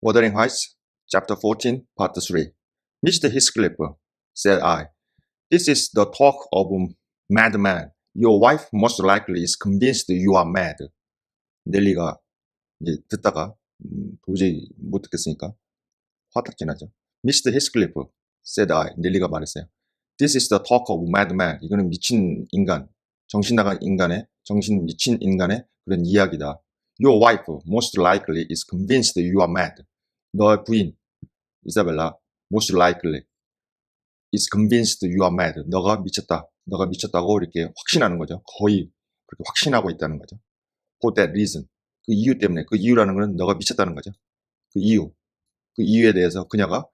Wuthering Heights, Chapter 14, Part 3. Mr. Heathcliff, said I, this is the talk of a madman. Your wife most likely is convinced you are mad. 넬리가 이제 듣다가 도저히 못 듣겠으니까 화딱지 나죠. Mr. Heathcliff, said I, 넬리가 말했어요. This is the talk of a madman. 이거는 미친 인간, 정신 나간 인간의, 정신 미친 인간의 그런 이야기다. Your wife most likely is convinced you are mad. 너의 부인 이사벨라 most likely is convinced you are mad. 너가 미쳤다. 너가 미쳤다고 이렇게 확신하는 거죠. 거의 그렇게 확신하고 있다는 거죠. For that reason. 그 이유 때문에. 그 이유라는 것은 너가 미쳤다는 거죠. 그 이유. 그 이유에 대해서 그녀가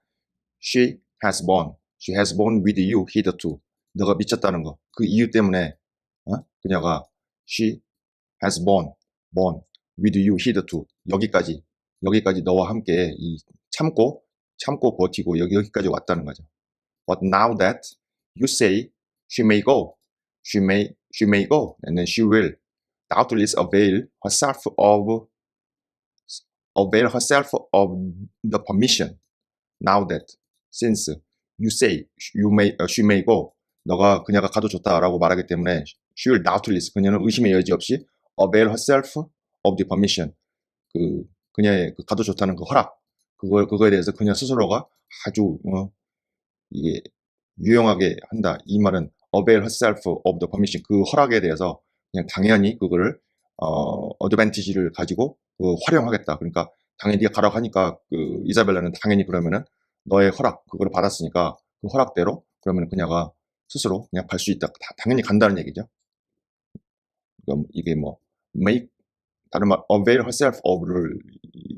she has borne with you hitherto. 너가 미쳤다는 거. 그 이유 때문에 그녀가 she has borne with you hitherto. 여기까지 너와 함께 이 참고 버티고 여기까지 왔다는 거죠. But now that you say she may go, and then she will doubtless avail herself of the permission. Now that since you say she may go, 그녀가 가도 좋다라고 말하기 때문에 she will doubtless 그녀는 의심의 여지 없이 avail herself of the permission. 그녀의 가도 좋다는 그 허락, 그거에 대해서 그녀 스스로가 아주 이게 유용하게 한다. 이 말은 avail herself of the permission. 그 허락에 대해서 그냥 당연히 그거를 어드밴티지를 가지고 활용하겠다. 그러니까 당연히 네가 가라고 하니까 이사벨라는 당연히 그러면은 너의 허락 그걸 받았으니까 그 허락대로 그러면 그녀가 스스로 그냥 갈 수 있다. 당연히 간다는 얘기죠. 그럼 이게 make 다른 말 avail herself of를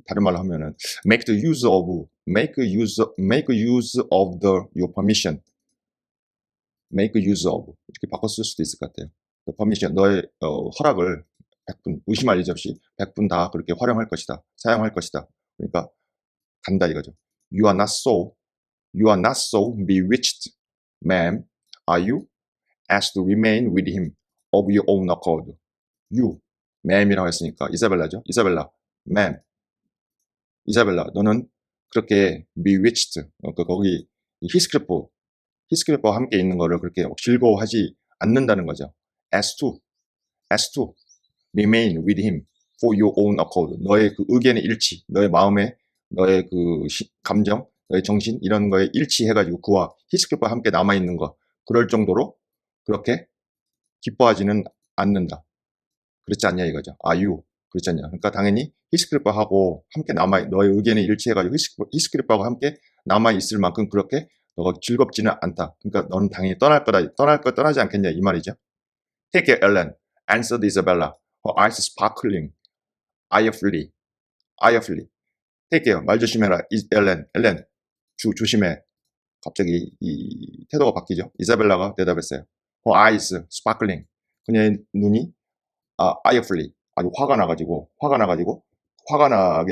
다른 말로 하면은 make use of your permission. make use of 이렇게 바꿔 쓸 수도 있을 것 같아요. The permission 너의 허락을 100분 의심할 여지 없이 100분 다 그렇게 활용할 것이다. 사용할 것이다. 그러니까 간다 이거죠. You are not so bewitched, ma'am, are you? As to remain with him of your own accord. You, ma'am이라고 했으니까 이사벨라죠. 이사벨라, ma'am. 이사벨라, 너는 그렇게 bewitched, 거기 히스클리프와 함께 있는 거를 그렇게 즐거워하지 않는다는 거죠. As to remain with him for your own accord. 너의 그 의견의 일치, 너의 마음에, 너의 그 감정, 너의 정신 이런 거에 일치해가지고 그와 히스클리프와 함께 남아있는 거 그럴 정도로 그렇게 기뻐하지는 않는다. 그렇지 않냐 이거죠. Are you? 그렇지 않냐. 그러니까 당연히 히스클리프하고 함께 너의 의견에 일치해가지고 히스클리프하고 함께 남아있을 만큼 그렇게 너가 즐겁지는 않다. 그러니까 너는 당연히 떠나지 않겠냐 이 말이죠. Take it, Ellen, answered Isabella, her eyes sparkling irefully. Take it, 말 조심해라, Ellen, 조심해. 갑자기 이 태도가 바뀌죠. 이사벨라가 대답했어요. Her eyes sparkling. 그녀의 눈이 irefully, 아주 화가 나게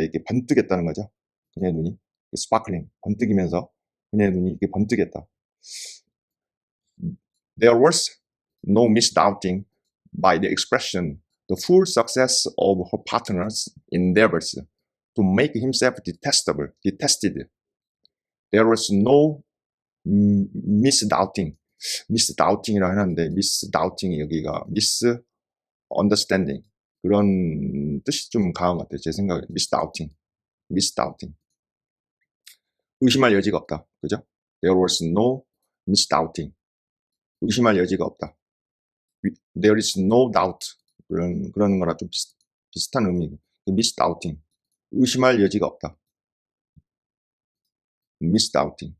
이렇게 번뜩했다는 거죠. 그녀의 눈이 sparkling, 번뜩이면서 그녀의 눈이 이렇게 번뜩했다. There was no misdoubting by the expression the full success of her partner's endeavors to make himself detested. There was no misdoubting이라고 해놨는데 misdoubting이 여기가 misunderstanding 그런 뜻이 좀 강한 것 같아요. 제 생각에 misdoubting 의심할 여지가 없다. 그죠? There was no misdoubting 의심할 여지가 없다. There is no doubt 그런 거랑 좀 비슷한 의미. misdoubting 의심할 여지가 없다. misdoubting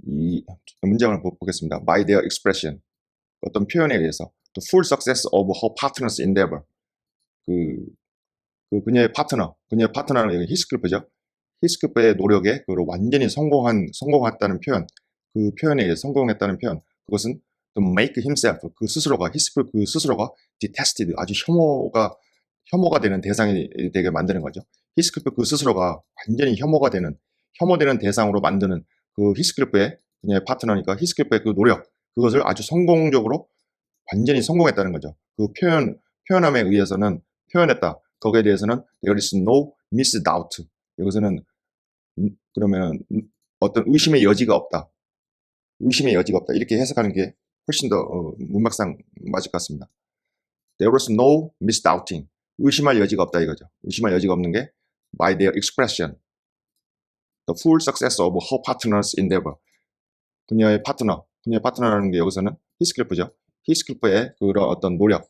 이 문장을 보겠습니다. By their expression 어떤 표현에 의해서 the full success of her partner's endeavor 그녀의 파트너는 여기 히스클리프죠. 히스클리프의 노력에 완전히 성공했다는 표현, 그 표현에 의해 성공했다는 표현, 그것은 to make himself 히스클리프 그 스스로가 detested 아주 혐오가 되는 대상이 되게 만드는 거죠. 히스클리프 그 스스로가 완전히 혐오되는 대상으로 만드는 그 히스클리프의 그녀의 파트너니까 히스클리프의 그 노력 그것을 아주 성공적으로 완전히 성공했다는 거죠. 그 표현함에 의해서는 표현했다. 거기에 대해서는 there is no misdoubt. 여기서는 그러면 어떤 의심의 여지가 없다. 의심의 여지가 없다. 이렇게 해석하는 게 훨씬 더 문맥상 맞을 것 같습니다. There was no misdoubting. 의심할 여지가 없다 이거죠. 의심할 여지가 없는 게 by their expression, the full success of her partner's endeavor. 그녀의 파트너라는 게 여기서는 히스클리프죠. 히스클리프의 그런 어떤 노력,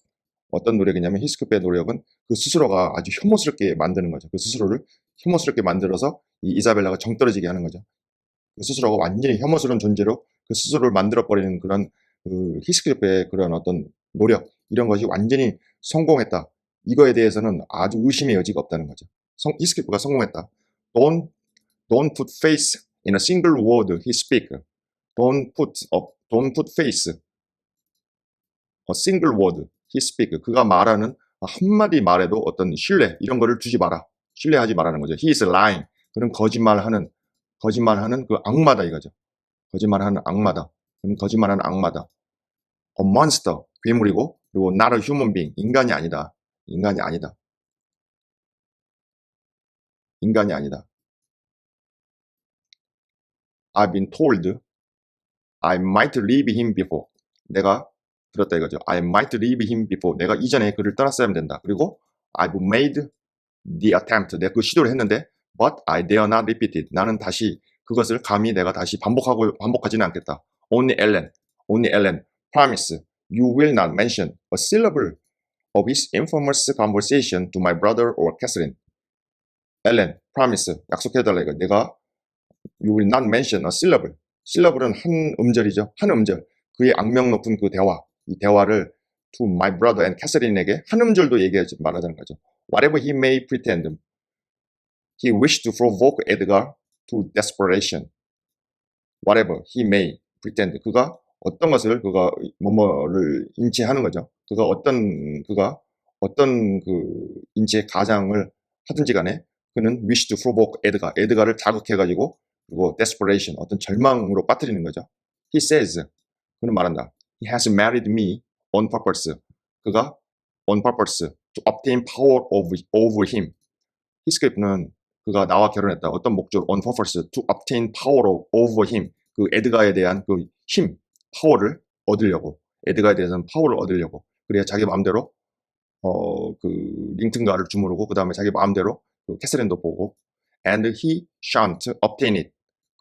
어떤 노력이냐면 히스클리프의 노력은 그 스스로가 아주 혐오스럽게 만드는 거죠. 그 스스로를 혐오스럽게 만들어서 이 이사벨라가 정 떨어지게 하는 거죠. 그 스스로가 완전히 혐오스러운 존재로 그 스스로를 만들어버리는 그런 그 히스클리프의 그런 어떤 노력, 이런 것이 완전히 성공했다. 이거에 대해서는 아주 의심의 여지가 없다는 거죠. 히스클리프가 성공했다. Don't put faith in a single word he speak. Don't put faith a single word he speak. 그가 말하는 한마디 말에도 어떤 신뢰, 이런 거를 주지 마라. 신뢰하지 말라는 거죠. He is lying. 그런 거짓말하는 그 악마다 이거죠. 거짓말하는 악마다. 그는 거짓말하는 악마다. A monster, 괴물이고, 그리고 not a human being, 인간이 아니다. 인간이 아니다. 인간이 아니다. I've been told I might leave him before. 내가 들었다 이거죠. I might leave him before. 내가 이전에 그를 떠났어야 된다. 그리고 I've made the attempt. 내가 그 시도를 했는데 but I dare not repeat it. 나는 다시 그것을 감히 내가 다시 반복하지는 않겠다. Only Ellen, promise you will not mention a syllable of his infamous conversation to my brother or Catherine. Ellen, promise, 약속해달라 이거. 내가 you will not mention a syllable. syllable은 한 음절이죠. 한 음절. 그의 악명 높은 그 대화, 이 대화를 to my brother and Catherine에게 한 음절도 얘기하지 말라는 거죠. Whatever he may pretend, he wished to provoke Edgar to desperation. Whatever he may pretend. 그가 어떤 것을 그가 뭐뭐를 인지하는 거죠. 그가 어떤 그 인지의 가장을 하든지 간에 그는 wish to provoke Edgar. 에드가를 자극해가지고 그리고 desperation, 어떤 절망으로 빠뜨리는 거죠. He says, 그는 말한다. He has married me on purpose. 그가 on purpose to obtain power over him. 히스클리프는 그가 나와 결혼했다. 어떤 목적으로 on purpose to obtain power over him. 그 에드가에 대한 그 힘, 파워를 얻으려고. 에드가에 대해서는 파워를 얻으려고. 그래야 자기 마음대로 그 링튼가를 주무르고 그 다음에 자기 마음대로 그 캐서린도 보고 and he shan't obtain it.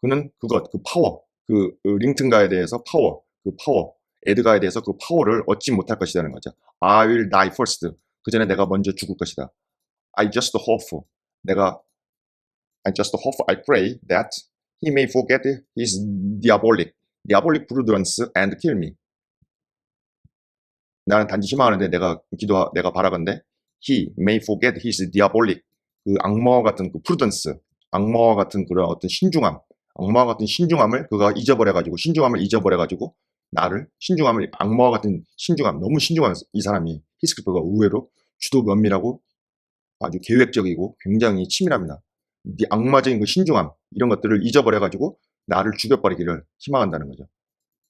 그는 그것, 그 파워, 그 링튼가에 대해서 그 파워, 에드가에 대해서 그 파워를 얻지 못할 것이라는 거죠. I will die first. 그 전에 내가 먼저 죽을 것이다. I just hope, I pray that he may forget his diabolic prudence and kill me. 나는 단지 희망하는데 내가 바라건대 he may forget his diabolic, 그 악마와 같은 그 prudence, 악마와 같은 그런 어떤 악마와 같은 신중함을 그가 잊어버려가지고 악마와 같은 신중함, 너무 신중한 이 사람이 히스클리프가 의외로 주도 면밀하고 아주 계획적이고 굉장히 치밀합니다. 이 악마적인 그 신중함, 이런 것들을 잊어버려가지고 나를 죽여버리기를 희망한다는 거죠.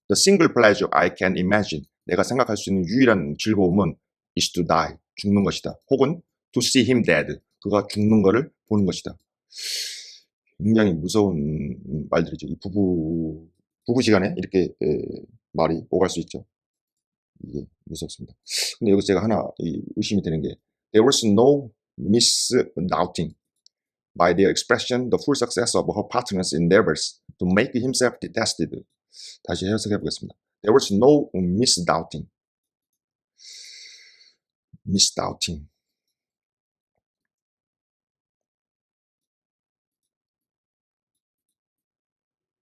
The single pleasure I can imagine. 내가 생각할 수 있는 유일한 즐거움은 is to die. 죽는 것이다. 혹은 to see him dead. 그가 죽는 것을 보는 것이다. 굉장히 무서운 말들이죠. 이 부부 시간에 이렇게 말이 오갈 수 있죠. 이게 무섭습니다. 근데 여기서 제가 하나 의심이 되는 게 There was no misdoubting by their expression the full success of her partner's endeavors to make himself detested. 다시 해석해 보겠습니다. There was no misdoubting.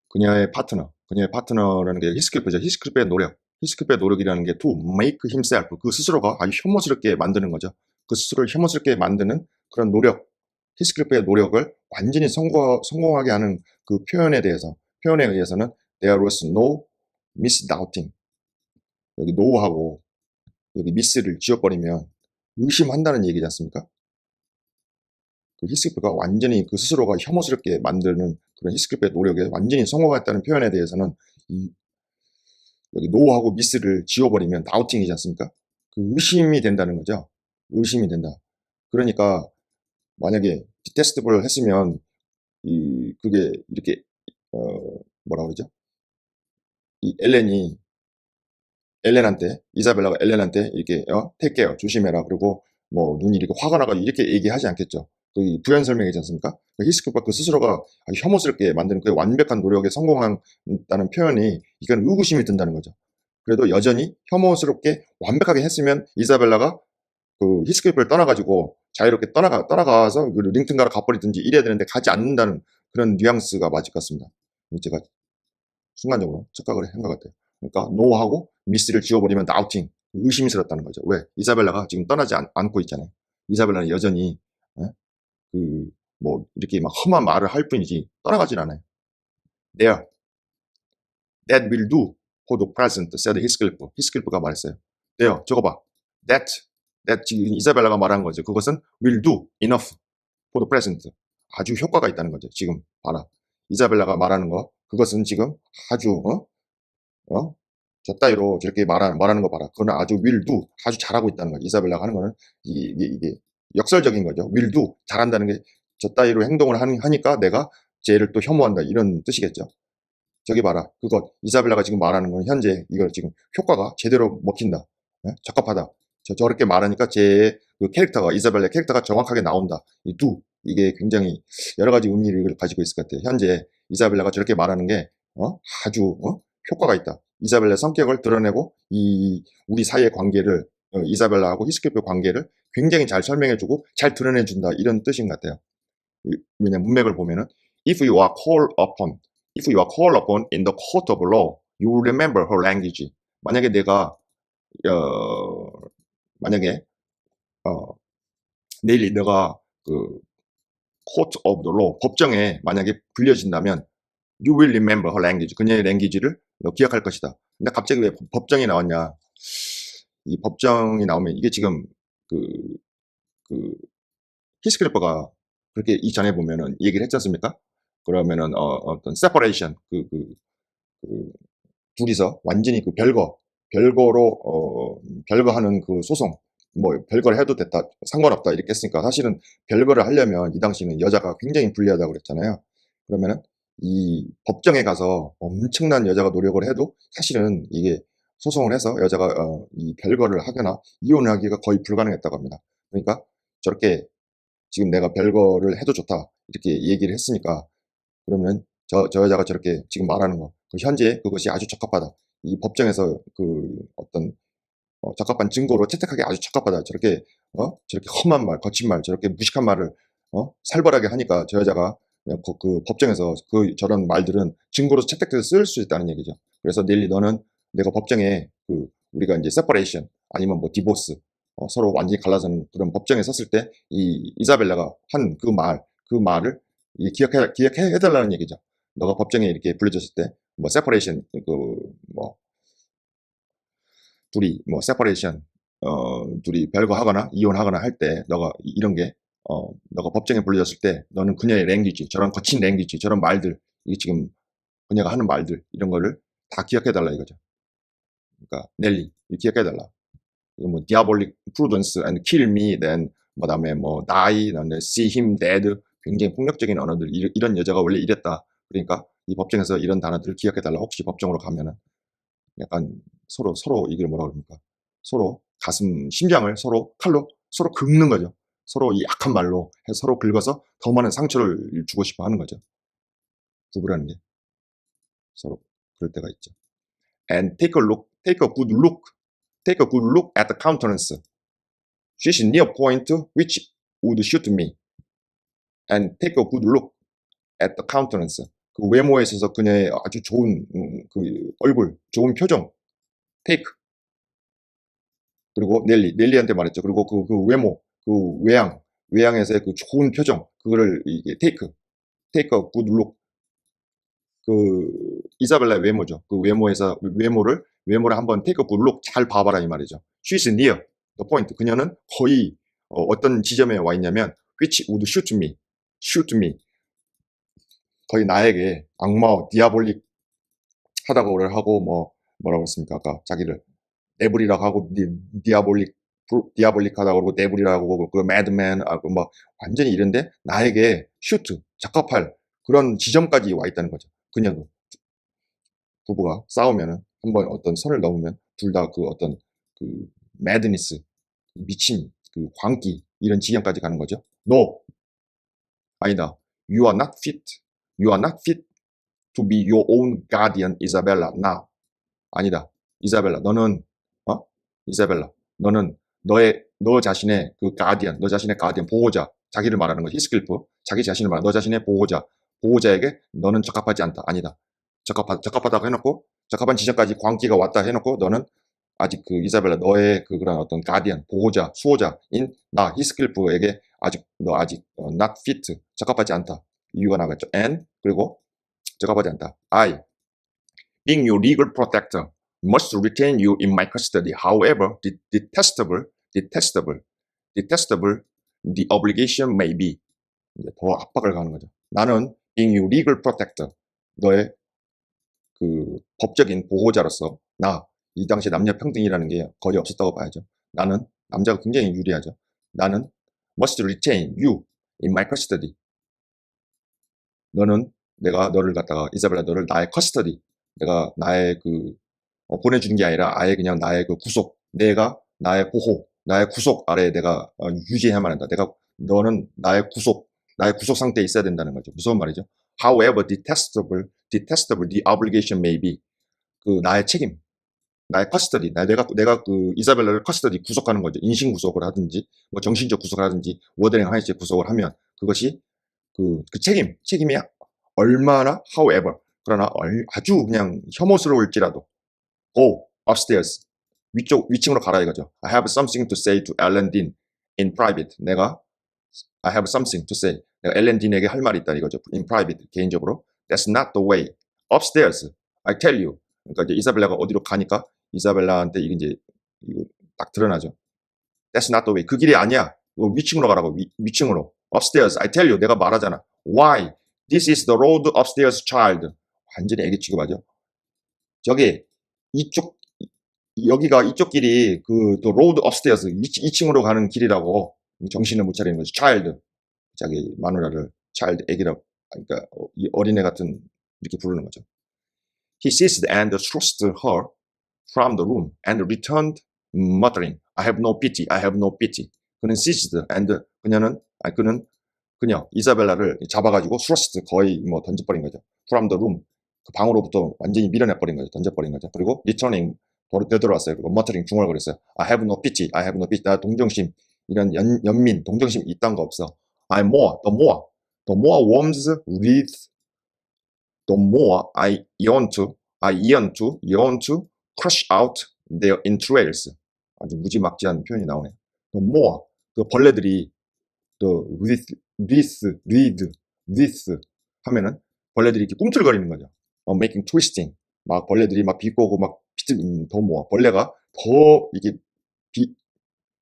그녀의 파트너라는 게 히스클리프죠. 히스클리프의 노력이라는 게 to make himself, 그 스스로가 아주 혐오스럽게 만드는 거죠. 그 스스로를 혐오스럽게 만드는 그런 노력, 히스클리프의 노력을 완전히 성공하게 하는 그 표현에 의해서는 there was no misdoubting. 여기 no하고 여기 miss를 지워버리면 의심한다는 얘기지 않습니까? 그 히스클리프가 완전히 그 스스로가 혐오스럽게 만드는 그런 히스클리프의 노력에 완전히 성공했다는 표현에 대해서는 여기 no하고 miss를 지워버리면 doubting이지 않습니까? 그 의심이 된다는 거죠. 의심이 된다. 그러니까 만약에 detestable 했으면 그게 이렇게 어 뭐라 그러죠? 이 엘렌한테 이사벨라가 엘렌한테 이렇게 "택 케어 조심해라." 그리고 뭐 눈이 이렇게 화가 나 가지고 이렇게 얘기하지 않겠죠. 그 부연 설명이지 않습니까? 히스클리프가 그 스스로가 아주 혐오스럽게 만드는 그 완벽한 노력에 성공한다는 표현이 이건 의구심이 든다는 거죠. 그래도 여전히 혐오스럽게 완벽하게 했으면 이사벨라가 그 히스클리프를 떠나 가지고 자유롭게 떠나가서 그 링튼가로 가버리든지 이래야 되는데 가지 않는다는 그런 뉘앙스가 맞을 것 같습니다. 제가 순간적으로 착각을 한 것 같아요. 그러니까 노하고 미스를 지워버리면 나우팅 의심스럽다는 거죠. 왜? 이사벨라가 지금 떠나지 않고 있잖아요. 이사벨라는 여전히 그뭐 이렇게 막 험한 말을 할 뿐이지 떠나가진 않아요. There, that will do for the present, said 히스클리프. 히스클리프가 말했어요. There, 저거 봐. That 지금 이사벨라가 말한 거죠. 그것은 will do enough for the present. 아주 효과가 있다는 거죠. 지금 봐라. 이사벨라가 말하는 거 그것은 지금 아주 어? 저 따위로 저렇게 말하는 거 봐라. 그거는 아주 will do 아주 잘하고 있다는 거죠. 이사벨라가 하는 거는 이게 역설적인 거죠. will do 잘한다는 게 저 따위로 행동을 하니까 내가 쟤를 또 혐오한다 이런 뜻이겠죠. 저기 봐라. 그거 이사벨라가 지금 말하는 건 현재 이걸 지금 효과가 제대로 먹힌다. 예? 적합하다. 저렇게 말하니까 제 그 캐릭터가 이사벨라의 캐릭터가 정확하게 나온다. 이 do 이게 굉장히 여러 가지 의미를 가지고 있을 것 같아요. 현재 이사벨라가 저렇게 말하는 게 아주 효과가 있다. 이사벨라의 성격을 드러내고 우리 사이의 관계를 이사벨라하고 히스클리프의 관계를 굉장히 잘 설명해주고 잘 드러내준다 이런 뜻인 것 같아요. 왜냐 문맥을 보면은 if you are called upon in the court of law, you will remember her language. 만약에 내가 어, 만약에 내일 내가 그 court of the law 법정에 만약에 불려진다면 you will remember her language. 그녀의 랭귀지를 기억할 것이다. 근데 갑자기 왜 법정이 나왔냐? 이 법정이 나오면 이게 지금 그, 그 히스클리퍼가 그렇게 이전에 보면은 얘기를 했지 않습니까? 그러면은 어떤 separation 그 둘이서 완전히 그 별거로 별거하는 그 소송 뭐 별거를 해도 됐다 상관없다 이렇게 했으니까 사실은 별거를 하려면 이 당시는 여자가 굉장히 불리하다고 그랬잖아요. 그러면은 이 법정에 가서 엄청난 여자가 노력을 해도 사실은 이게 소송을 해서 여자가 이 별거를 하거나 이혼하기가 거의 불가능했다고 합니다. 그러니까 저렇게 지금 내가 별거를 해도 좋다 이렇게 얘기를 했으니까 그러면 저 여자가 저렇게 지금 말하는 거, 그 현재 그것이 아주 적합하다. 이 법정에서 그 어떤 적합한 증거로 채택하기 아주 적합하다. 저렇게 험한 말, 거친 말, 저렇게 무식한 말을 살벌하게 하니까 저 여자가 그냥 그 법정에서 저런 말들은 증거로 채택돼서 쓸 수 있다는 얘기죠. 그래서 넬리 너는 내가 법정에 우리가 이제 세퍼레이션 아니면 뭐 디보스 서로 완전히 갈라서는 그런 법정에 섰을 때 이 이사벨라가 한 그 말을 기억해달라는 얘기죠. 너가 법정에 이렇게 불려졌을 때, 뭐, 세퍼레이션, 뭐, 세퍼레이션, 둘이 별거 하거나, 이혼하거나 할 때, 이런 게, 너가 법정에 불려졌을 때, 너는 그녀의 랭귀지, 저런 거친 랭귀지, 저런 말들, 이게 지금 그녀가 하는 말들, 이런 거를 다 기억해달라 이거죠. 그러니까, 넬리, 기억해달라. 이거 뭐, diabolic prudence and kill me, then, 뭐, 다음에 뭐, die, see him dead, 굉장히 폭력적인 언어들, 이런 여자가 원래 이랬다. 그러니까 이 법정에서 이런 단어들을 기억해달라. 혹시 법정으로 가면은 약간 서로 이걸 뭐라 그럽니까? 서로 심장을 서로 칼로 서로 긁는 거죠. 서로 이 약한 말로 해서 서로 긁어서 더 많은 상처를 주고 싶어 하는 거죠. 부부라는 게 서로 그럴 때가 있죠. And take a good look at the countenance. She's near point which would shoot me. And take a good look at the countenance. 그 외모에 있어서 그녀의 아주 좋은 그 얼굴, 좋은 표정, take. 그리고 넬리한테 말했죠. 그리고 그 외모, 그 외양에서의 그 좋은 표정, 그거를 이게 take a good look. 그 이사벨라의 외모죠. 그 외모를 한번 take a good look 잘 봐봐라 이 말이죠. She's near the point. 그녀는 거의 어떤 지점에 와 있냐면 which would shoot me. 거의 나에게 악마 디아볼릭 하다고 하고 뭐라고 했습니까? 아까 자기를 네블이라고 하고 디아볼릭하다고 그러고 네블이라고 하고 그 매드맨 뭐 완전히 이런데 나에게 슈트 적합할 그런 지점까지 와 있다는 거죠. 그녀도 부부가 싸우면은 한번 어떤 선을 넘으면 둘 다 그 어떤 그 매드니스, 미친, 그 광기 이런 지경까지 가는 거죠. No, 아니다. You are not fit. You are not fit to be your own guardian, Isabella. Now. 아니다. 이사벨라, 너는 이사벨라, 너는 너 자신의 그 가디언, 너 자신의 가디언 보호자, 자기를 말하는 거, 히스클리프, 자기 자신을 말하는 너 자신의 보호자에게 너는 적합하지 않다. 아니다. 적합하다고 해놓고 적합한 지점까지 광기가 왔다 해놓고 너는 아직 그 이사벨라 너의 그 그런 어떤 가디언, 보호자, 수호자인 나 히스클리프에게 너 아직 not fit 적합하지 않다. 이유가 나겠죠. And 그리고 적합하지 않다. I being your legal protector must retain you in my custody. However, detestable the obligation may be. 이제 더 압박을 가는 거죠. 나는 being your legal protector, 너의 그 법적인 보호자로서 이 당시 남녀 평등이라는 게 거의 없었다고 봐야죠. 나는 남자가 굉장히 유리하죠. 나는 must retain you in my custody. 내가 너를 갖다가 이사벨라 너를 나의 커스터디, 내가 나의 그 보내주는 게 아니라 아예 그냥 나의 그 구속, 내가 나의 보호, 나의 구속 아래에 내가 유지해야만 한다. 너는 나의 구속 상태에 있어야 된다는 거죠. 무서운 말이죠. However detestable the obligation may be. 그 나의 책임, 나의 커스터디, 내가 그 이사벨라를 커스터디 구속하는 거죠. 인신 구속을 하든지, 뭐 정신적 구속을 하든지, 워드링 하이스 구속을 하면 그것이 그 책임이 얼마나 however 그러나 아주 그냥 혐오스러울지라도 go upstairs 위층으로 가라 이거죠. I have something to say to Ellen Dean in private. I have something to say. 내가 엘렌 딘에게 할 말이 있다 이거죠. in private 개인적으로. That's not the way. upstairs. I tell you. 그러니까 이제 이사벨라가 어디로 가니까 이사벨라한테 이게 이제 이거 딱 드러나죠. That's not the way. 그 길이 아니야. 위층으로 가라고. 위층으로. upstairs. I tell you. 내가 말하잖아. Why? This is the road upstairs, child. 완전히 애기 취급하죠. 여기가 이쪽 길이 또 road upstairs 2층으로 가는 길이라고 정신을 못 차리는 거죠. child. 자기 마누라를 child, 애기라고. 그러니까 이 어린애 같은 이렇게 부르는 거죠. He seized and thrust her from the room and returned muttering, I have no pity, I have no pity. 그는 seized and 그녀 이사벨라를 잡아가지고 thrust 거의 뭐 던져버린 거죠. from the room 그 방으로부터 완전히 밀어내버린 거죠. 던져버린 거죠. 그리고 returning 되돌아왔어요. 그리고 muttering 중얼거렸어요. I have no pity, I have no pity. 나 동정심 이런 연민 동정심 이딴 거 없어. the more worms wreath, the more I yearn to crush out their entrails. 아주 무지막지한 표현이 나오네요. the more 그 벌레들이 wreath 하면은 벌레들이 이렇게 꿈틀거리는 거죠. making twisting. 막 벌레들이 막 비꼬고 막 더 모아. 벌레가 더 이게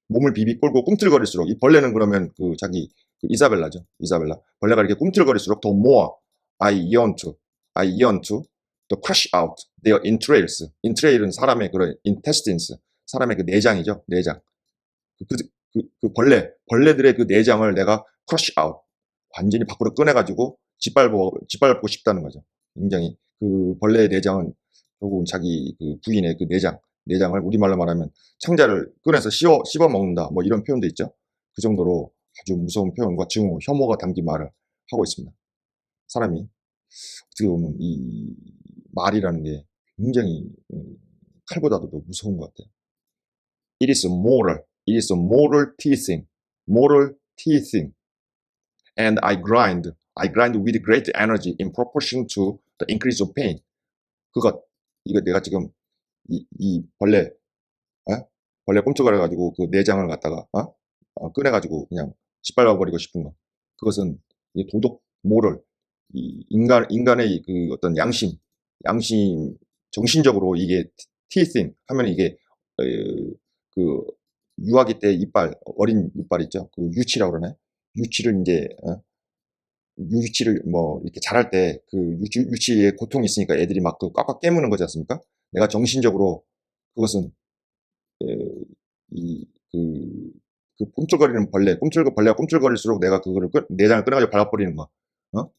몸을 비비 꼴고 꿈틀거릴수록 이 벌레는 그러면 그 이사벨라죠. 이사벨라. 벌레가 이렇게 꿈틀거릴수록 더 모아. I yearn to crush out their entrails. entrail은 사람의 그런 intestines. 사람의 그 내장이죠. 내장. 벌레들의 그 내장을 내가 crush out. 완전히 밖으로 꺼내가지고 짓밟고 싶다는 거죠. 굉장히 그 벌레의 내장은 결국은 자기 그 부인의 그 내장을 우리말로 말하면 창자를 꺼내서 씹어 먹는다. 뭐 이런 표현도 있죠. 그 정도로 아주 무서운 표현과 증오, 혐오가 담긴 말을 하고 있습니다. 사람이 어떻게 보면 이 말이라는 게 굉장히 칼보다도 더 무서운 것 같아요. It is moral teasing. And I grind with great energy in proportion to the increase of pain. 이거 내가 지금 이 벌레 꿈틀거려가지고 그 내장을 갖다가 꺼내가지고 그냥 짓밟아버리고 싶은 거. 그것은 이 도덕, 모럴, 이 인간의 그 어떤 양심, 정신적으로 이게 teasing 하면 이게 그 유아기 때 이빨, 어린 이빨 있죠. 그 유치라고 그러네. 유치를 뭐 이렇게 자랄 때 그 유치에 고통이 있으니까 애들이 막 그 꽉꽉 깨무는 거지 않습니까? 내가 정신적으로 그것은 그 꿈틀거리는 벌레가 꿈틀거릴수록 내가 그거를 내장을 끊어가지고 밟아버리는 거.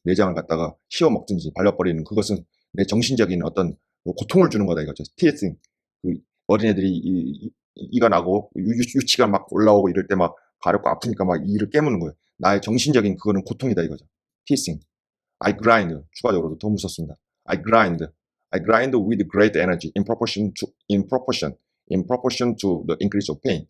내장을 갖다가 씌워 먹든지 발라버리는 그것은 내 정신적인 어떤 고통을 주는 거다 이거죠. 티에싱. 그 어린애들이 이가 나고 유치가 막 올라오고 이럴 때 막 가렵고 아프니까 막 이를 깨무는 거예요. 나의 정신적인 그거는 고통이다 이거죠. 티에싱. I grind. 추가적으로도 더 무섭습니다. I grind. I grind with great energy in proportion to the increase of pain.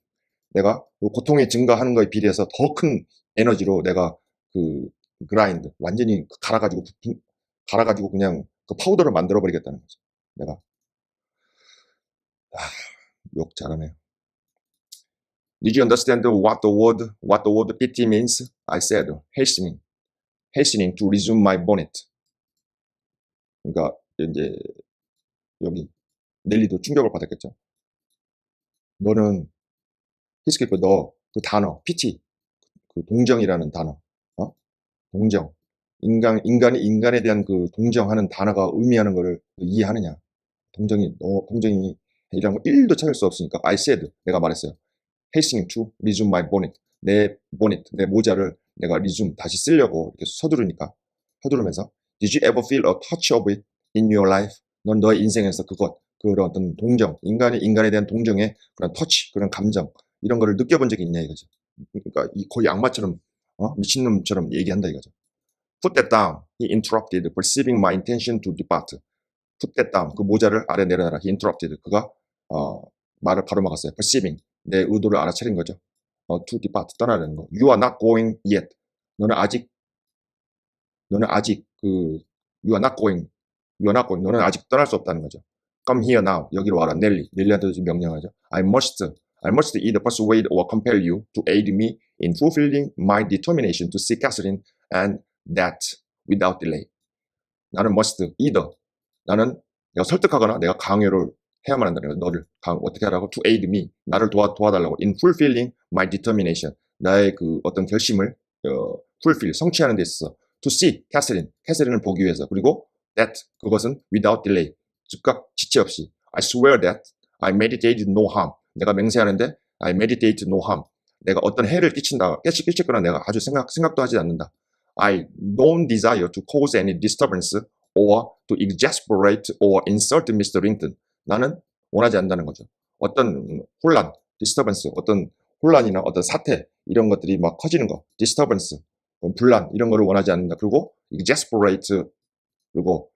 내가 그 고통이 증가하는 거에 비례해서 더 큰 에너지로 내가 그 그라인드 완전히 갈아가지고 그냥 그 파우더를 만들어 버리겠다는 거죠. 내가 욕 잘하네요. Did you understand what the word pity means? I said hastening to resume my bonnet. 그러니까 이제 여기 넬리도 충격을 받았겠죠. 너는 히스키프 너그 단어 pity 그 동정이라는 단어 동정 인간에 대한 그 동정하는 단어가 의미하는 것을 이해하느냐? 동정이 이런 거 1도 찾을 수 없으니까 I said 내가 말했어요. Hastening to resume my bonnet. 내 모자를 내가 resume 다시 쓰려고 이렇게 서두르면서 Did you ever feel a touch of it in your life? 넌 너의 인생에서 그런 어떤 동정, 인간에 대한 동정의 그런 터치, 그런 감정 이런 거를 느껴본 적이 있냐 이거죠. 그러니까 거의 악마처럼 미친놈처럼 얘기한다 이거죠. Put that down. He interrupted, perceiving my intention to depart. Put that down. 그 모자를 아래 내려놔라. He interrupted. 그가 말을 가로막았어요. Perceiving. 내 의도를 알아차린 거죠. To depart. 떠나려는 거. You are not going yet. 너는 아직 you are not going. 너는 아직 떠날 수 없다는 거죠. Come here now. 여기로 와라. 넬리한테도 지금 명령하죠. I must either persuade or compel you to aid me in fulfilling my determination to see Catherine and that without delay. 나는 either 나는 내가 설득하거나 내가 강요를 해야만 한다는 거야. 너를 어떻게 하라고? To aid me. 나를 도와달라고. In fulfilling my determination. 나의 그 어떤 결심을 fulfill 성취하는 데 있어서 to see 캐서린을 보기 위해서. 그리고 that 그것은 without delay. 즉각 지체 없이. I swear that I meditated no harm. 내가 맹세하는데 I meditate no harm. 내가 어떤 해를 끼칠 거나 내가 아주 생각도 하지 않는다. I don't desire to cause any disturbance or to exasperate or insult Mr. Rington. 나는 원하지 않는다는 거죠. 어떤 disturbance, 어떤 혼란이나 어떤 사태 이런 것들이 막 커지는 거, disturbance, 분란 이런 거를 원하지 않는다. 그리고 exasperate 그리고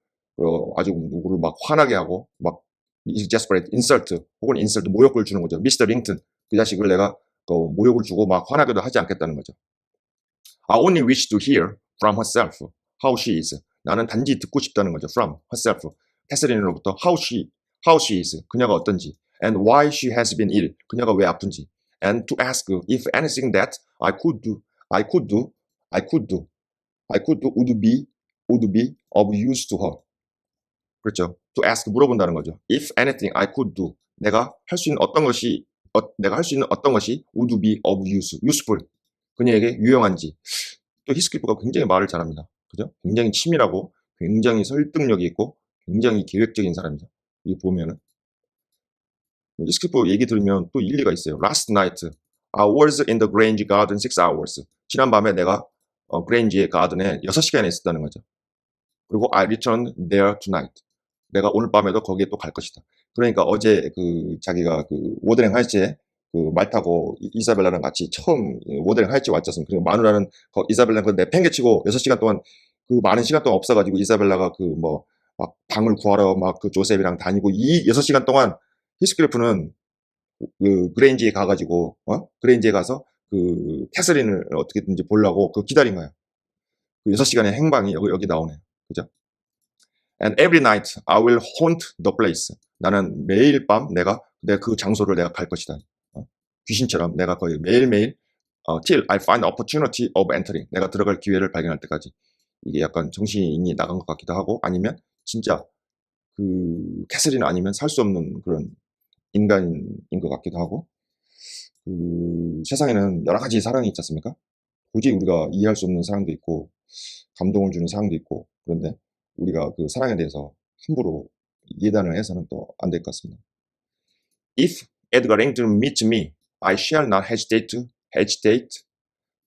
아주 누구를 막 화나게 하고 막 exasperate, insult 혹은 insult 모욕을 주는 거죠. Mr. Rington 그 자식을 내가 모욕을 주고 막 화나게도 하지 않겠다는 거죠. I only wish to hear from herself how she is. 나는 단지 듣고 싶다는 거죠. From herself. 캐서린으로부터 how she is. 그녀가 어떤지. And why she has been ill. 그녀가 왜 아픈지. And to ask if anything that I could do would be of use to her. 그렇죠. To ask 물어본다는 거죠. If anything I could do. 내가 할 수 있는 어떤 것이 would be of use, useful. 그녀에게 유용한지. 또 히스키프가 굉장히 말을 잘합니다. 그죠? 굉장히 치밀하고 굉장히 설득력이 있고 굉장히 계획적인 사람이죠. 이 보면은 히스키프 얘기 들으면 또 일리가 있어요. Last night I was in the Grange Garden 6 hours. 지난 밤에 내가 그레인지의 가든에 6시간에 있었다는 거죠. 그리고 I returned there tonight. 내가 오늘 밤에도 거기에 또 갈 것이다. 그러니까 어제 자기가 워드랭 하이츠에 말 타고 이사벨라랑 같이 처음 워드랭 하이츠 왔잖습니다. 그리고 마누라는 이사벨라는 내팽개치고 6시간 동안 많은 시간 동안 없어가지고 이사벨라가 막 방을 구하러 막 조셉이랑 다니고 이 6시간 동안 히스클리프는 그레인지에 가가지고 그레인지에 가서 캐서린을 어떻게든지 보려고 기다린 거야. 6시간의 행방이 여기 나오네요. 그죠? And every night I will haunt the place. 나는 매일 밤 내가 그 장소를 내가 갈 것이다. 귀신처럼 내가 거의 매일매일 till I find opportunity of entering. 내가 들어갈 기회를 발견할 때까지. 이게 약간 정신이 나간 것 같기도 하고 아니면 진짜 캐서린 아니면 살 수 없는 그런 인간인 것 같기도 하고 세상에는 여러 가지 사랑이 있지 않습니까? 도저히 우리가 이해할 수 없는 사랑도 있고 감동을 주는 사랑도 있고 그런데 우리가 그 사랑에 대해서 함부로 예단을 해서는 또 안 될 것 같습니다. If Edgar Langton meets me, I shall not hesitate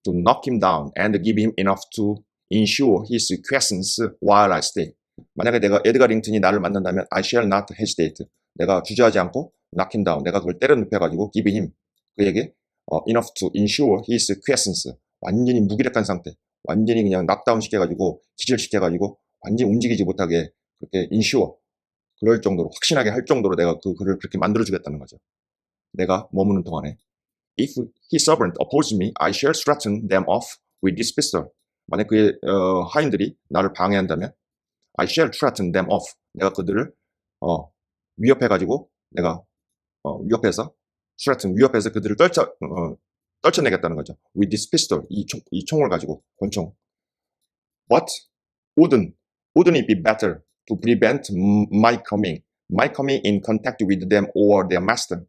to knock him down and give him enough to ensure his quiescence while I stay. 만약에 내가 에드가 링턴이 나를 만난다면 I shall not hesitate. 내가 주저하지 않고 knocking down. 내가 그걸 때려 눕혀가지고 give him. 그에게 enough to ensure his quiescence. 완전히 무기력한 상태. 완전히 그냥 knockdown 시켜가지고 기절시켜가지고 완전히 움직이지 못하게 그렇게 ensure. 그럴 정도로 확신하게 할 정도로 내가 그를 그렇게 만들어주겠다는 거죠. 내가 머무는 동안에 If his servant oppose me, I shall threaten them off with this pistol. 만약 그의 하인들이 나를 방해한다면 I shall threaten them off. 내가 그들을 위협해가지고 내가 위협해서 threaten, 위협해서 그들을 떨쳐내겠다는 거죠. With this pistol, 이 총을 가지고 권총. But wouldn't it be better to prevent my coming in contact with them or their master?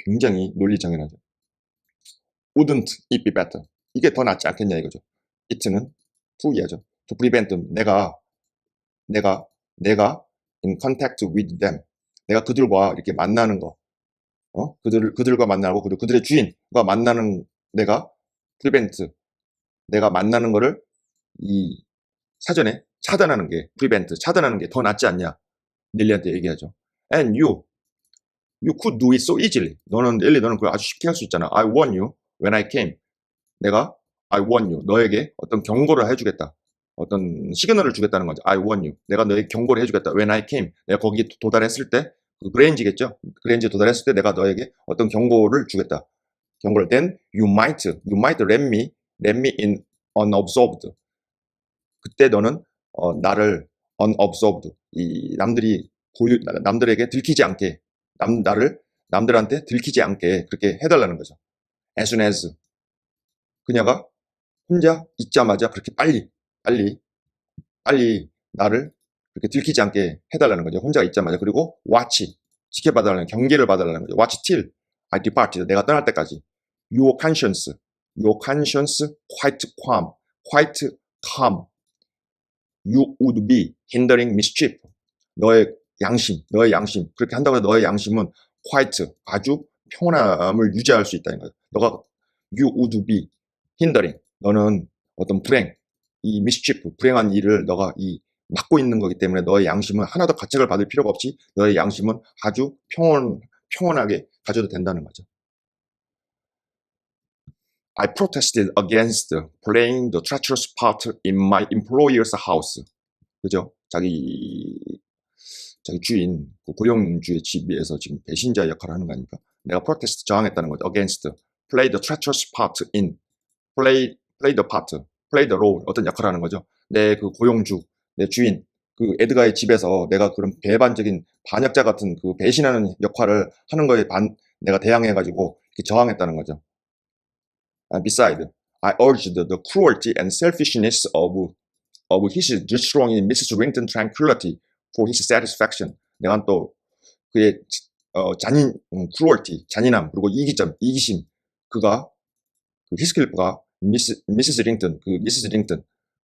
굉장히 논리정연하죠. Wouldn't it be better? 이게 더 낫지 않겠냐 이거죠. it는 to 이하죠. To prevent 내가 in contact with them. 내가 그들과 이렇게 만나는 거. 그들과 만나고 그들의 주인과 만나는 내가 prevent. 내가 만나는 거를 이 사전에 차단하는 게 prevent. 차단하는 게 더 낫지 않냐. 릴리한테 얘기하죠. And you could do it so easily. 너는 그걸 아주 쉽게 할 수 있잖아. I warn you when I came. 내가 I warn you. 너에게 어떤 경고를 해주겠다. 어떤 시그널을 주겠다는 거죠. I warn you. 내가 너에게 경고를 해주겠다. When I came. 내가 거기에 도달했을 때, 그레인지겠죠? 그레인지에 도달했을 때 내가 너에게 어떤 경고를 주겠다. 경고를. Then you might let me in unobserved. 그때 너는 나를 unobserved. 이 남들에게 들키지 않게 남들한테 들키지 않게 그렇게 해달라는 거죠. As soon as 그녀가 혼자 있자마자 그렇게 빨리 나를 그렇게 들키지 않게 해달라는 거죠. 혼자 있자마자. 그리고 watch 지켜봐달라는 경계를 봐달라는 거죠. watch till I depart 내가 떠날 때까지. Your conscience quite calm. You would be hindering mischief. 너의 양심 그렇게 한다고 해서 너의 양심은 quite 아주 평온함을 유지할 수 있다는 거예요. 너가 you would be hindering 너는 어떤 불행 이 mischief 불행한 일을 너가 막고 있는 거기 때문에 너의 양심은 하나도 가책을 받을 필요가 없이 너의 양심은 아주 평온하게 가져도 된다는 거죠. I protested against playing the treacherous part in my employer's house. 그죠? 자기 주인, 고용주의 집에서 지금 배신자 역할을 하는 거 아닙니까? 내가 protest 저항했다는 거죠. against, play the treacherous part in, play the part, play the role, 어떤 역할을 하는 거죠. 내 그 고용주, 내 주인, 그 에드가의 집에서 내가 그런 배반적인 반역자 같은 그 배신하는 역할을 하는 거에 내가 대항해가지고 저항했다는 거죠. Besides, I urged the cruelty and selfishness of his destroying Mrs. Rington tranquility for his satisfaction. 내가 또 그의 잔인함 그리고 이기심 그가 그 히스클리프가 미시스 링턴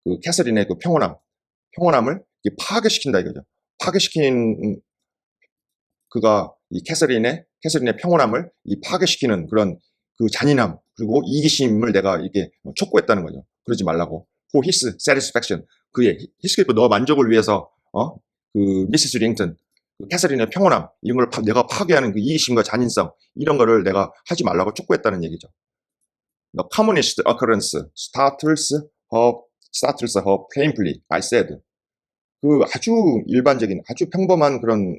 그 캐서린의 그 평온함을 파괴시킨다 이거죠. 파괴시키는 그가 이 캐서린의 평온함을 파괴시키는 그런 그 잔인함 그리고 이기심을 내가 이렇게 촉구했다는 거죠. 그러지 말라고. For his satisfaction. 그의 히스클리프 너 만족을 위해서 그 미시스 링턴 그 캐서린의 평온함 이런 걸 내가 파괴하는 그 이기심과 잔인성 이런 거를 내가 하지 말라고 촉구했다는 얘기죠. The communist occurrence startles her painfully, I said. 그 아주 일반적인 아주 평범한 그런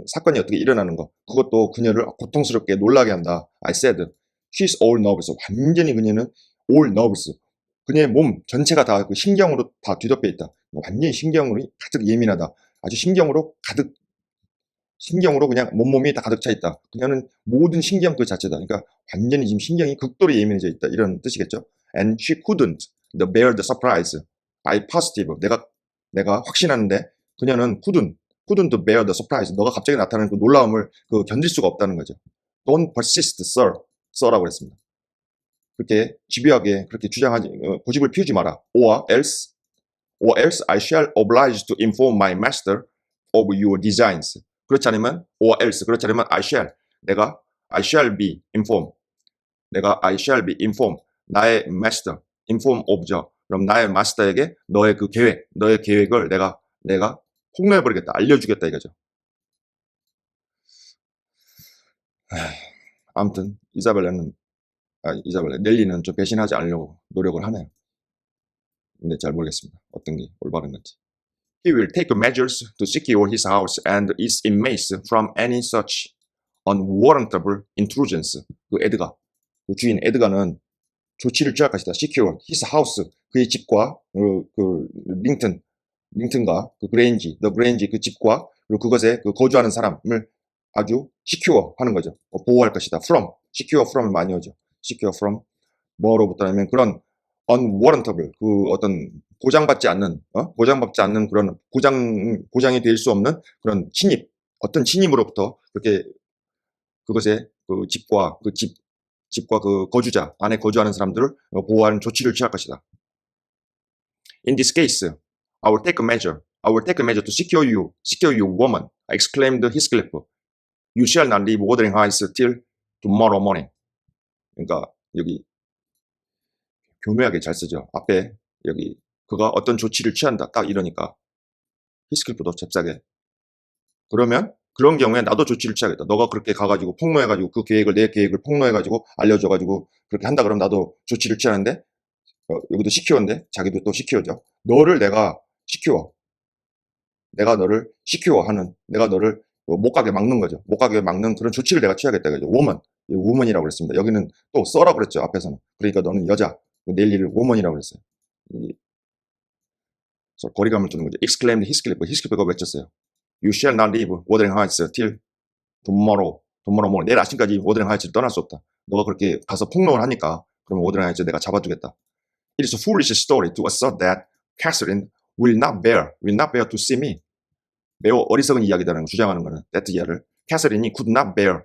사건이 어떻게 일어나는 거 그것도 그녀를 고통스럽게 놀라게 한다. I said. She's all nervous. 완전히 그녀는 all nervous. 그녀의 몸 전체가 다 그 신경으로 다 뒤덮여 있다. 완전히 신경으로 가득 예민하다. 아주 신경으로 그냥 몸이 다 가득 차 있다. 그녀는 모든 신경 그 자체다. 그러니까 완전히 지금 신경이 극도로 예민해져 있다. 이런 뜻이겠죠. And she couldn't bear the surprise. I positive. 내가 확신하는데 그녀는 couldn't bear the surprise. 너가 갑자기 나타나는 그 놀라움을 견딜 수가 없다는 거죠. Don't persist, sir라고 그랬습니다. 그렇게 집요하게 그렇게 고집을 피우지 마라. Or else I shall oblige to inform my master of your designs. 그렇지 않으면 I shall be informed. 나의 master inform of 그럼 나의 마스터에게 너의 그 계획, 너의 계획을 내가 폭로해버리겠다, 알려주겠다 이거죠. 아무튼 넬리는 좀 배신하지 않으려고 노력을 하네요. 근데 잘 모르겠습니다. 어떤 게 올바른 건지. He will take measures to secure his house and its inmates from any such unwarrantable intrusions. 그 에드가, 그 주인 에드가는 조치를 취할 것이다. secure his house, 그의 집과 그 링튼과 그 the Grange 그 집과 그리고 그것에 그 거주하는 사람을 아주 secure 하는 거죠. 보호할 것이다. secure from 많이 오죠. secure from 뭐로부터냐면 그런 unwarrantable, 그 어떤 보장받지 않는 그런 보장이 될 수 없는 그런 어떤 침입으로부터 그렇게 그것의 그 집과 그 거주자 안에 거주하는 사람들을 보호하는 조치를 취할 것이다. In this case, I will take a measure to secure you, woman, exclaimed Heathcliff. You shall not leave Wuthering Heights till tomorrow morning. 그러니까 여기 교묘하게 잘 쓰죠. 앞에 여기 그가 어떤 조치를 취한다 딱 이러니까 히스클리프도 잽싸게 그러면 그런 경우에 나도 조치를 취하겠다. 너가 그렇게 가가지고 폭로해가지고 내 계획을 폭로해가지고 알려줘가지고 그렇게 한다 그러면 나도 조치를 취하는데 여기도 시큐어인데 자기도 또 시큐어죠. 내가 너를 시큐어하는, 내가 너를 못 가게 막는 거죠. 못 가게 막는 그런 조치를 내가 취하겠다 이거죠. woman이라고 그랬습니다. 여기는 또 써라고 그랬죠. 앞에서는. 그러니까 너는 여자, 넬리를 woman이라고 그랬어요. 그래서 거리감을 주는 거죠. exclaimed 히스클리프가 외쳤어요. You shall not leave Wuthering Heights till tomorrow morning. 내일 아침까지 Wuthering Heights를 떠날 수 없다. 너가 그렇게 가서 폭로를 하니까 그러면 Wuthering Heights 내가 잡아주겠다. It is a foolish story to assert that Catherine will not bear to see me. 매우 어리석은 이야기다라는 주장하는 거는 that 이야기를 캐서린이 could not bear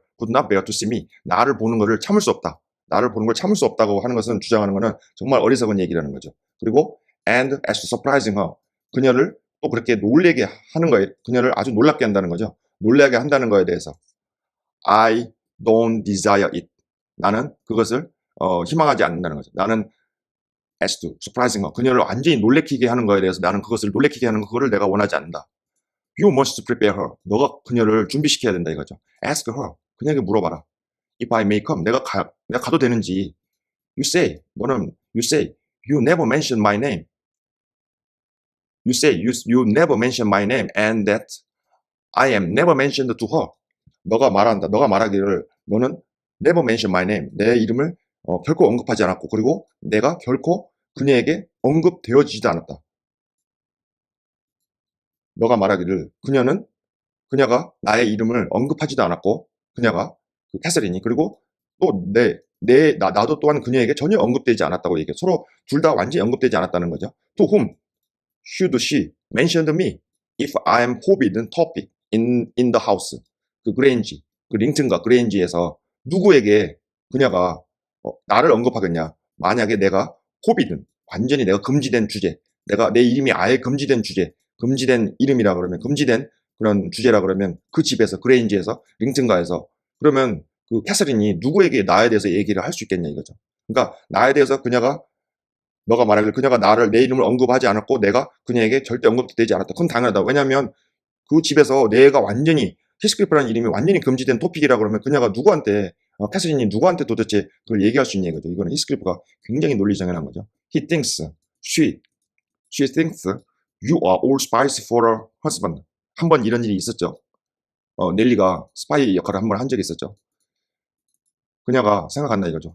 to see me. 나를 보는 것을 참을 수 없다. 나를 보는 걸 참을 수 없다고 하는 것은 주장하는 것은 정말 어리석은 얘기라는 거죠. 그리고 and as to surprising her. 그녀를 또 그렇게 놀래게 하는 거예요. 그녀를 아주 놀랍게 한다는 거죠. 놀라게 한다는 거에 대해서 I don't desire it. 나는 그것을 희망하지 않는다는 거죠. 나는 as to surprising her. 그녀를 완전히 놀래키게 하는 거에 대해서 나는 그것을 놀래키게 하는 그거를 내가 원하지 않는다. You must prepare her. 너가 그녀를 준비시켜야 된다 이거죠. Ask her. 그녀에게 물어봐라. If I may come. 내가 가도 되는지. You say. You never mention my name. You say you never mention my name and that I am never mentioned to her. 너가 말하기를 너는 never mention my name. 내 이름을 결코 언급하지 않았고 그리고 내가 결코 그녀에게 언급되어지지도 않았다. 너가 말하기를 그녀가 나의 이름을 언급하지도 않았고 그녀가 그 캐서린이 그리고 또 나도 또한 그녀에게 전혀 언급되지 않았다고 얘기해. 서로 둘 다 완전히 언급되지 않았다는 거죠. To whom should she mention me if I am forbidden topic in the house? 그 그레인지, 그 링튼과 그레인지에서 누구에게 그녀가 나를 언급하겠냐? 만약에 내가 forbidden, 완전히 내가 금지된 주제, 내 이름이 아예 금지된 주제, 금지된 이름이라 그러면 금지된 그런 주제라 그러면 그 집에서 그레인지에서 링튼가에서 그러면 그 캐서린이 누구에게 나에 대해서 얘기를 할 수 있겠냐 이거죠. 그러니까 나에 대해서 너가 말하길 그녀가 내 이름을 언급하지 않았고 내가 그녀에게 절대 언급되지 않았다. 그건 당연하다. 왜냐하면 그 집에서 내가 완전히 히스클리프라는 이름이 완전히 금지된 토픽이라 그러면 그녀가 캐서린이 누구한테 도대체 그걸 얘기할 수 있냐 이거죠. 이거는 히스클리프가 굉장히 논리정연한 거죠. She thinks you are all spies for her husband. 한번 이런 일이 있었죠. 넬리가 스파이 역할을 한번 한 적이 있었죠. 그녀가 생각한다 이거죠.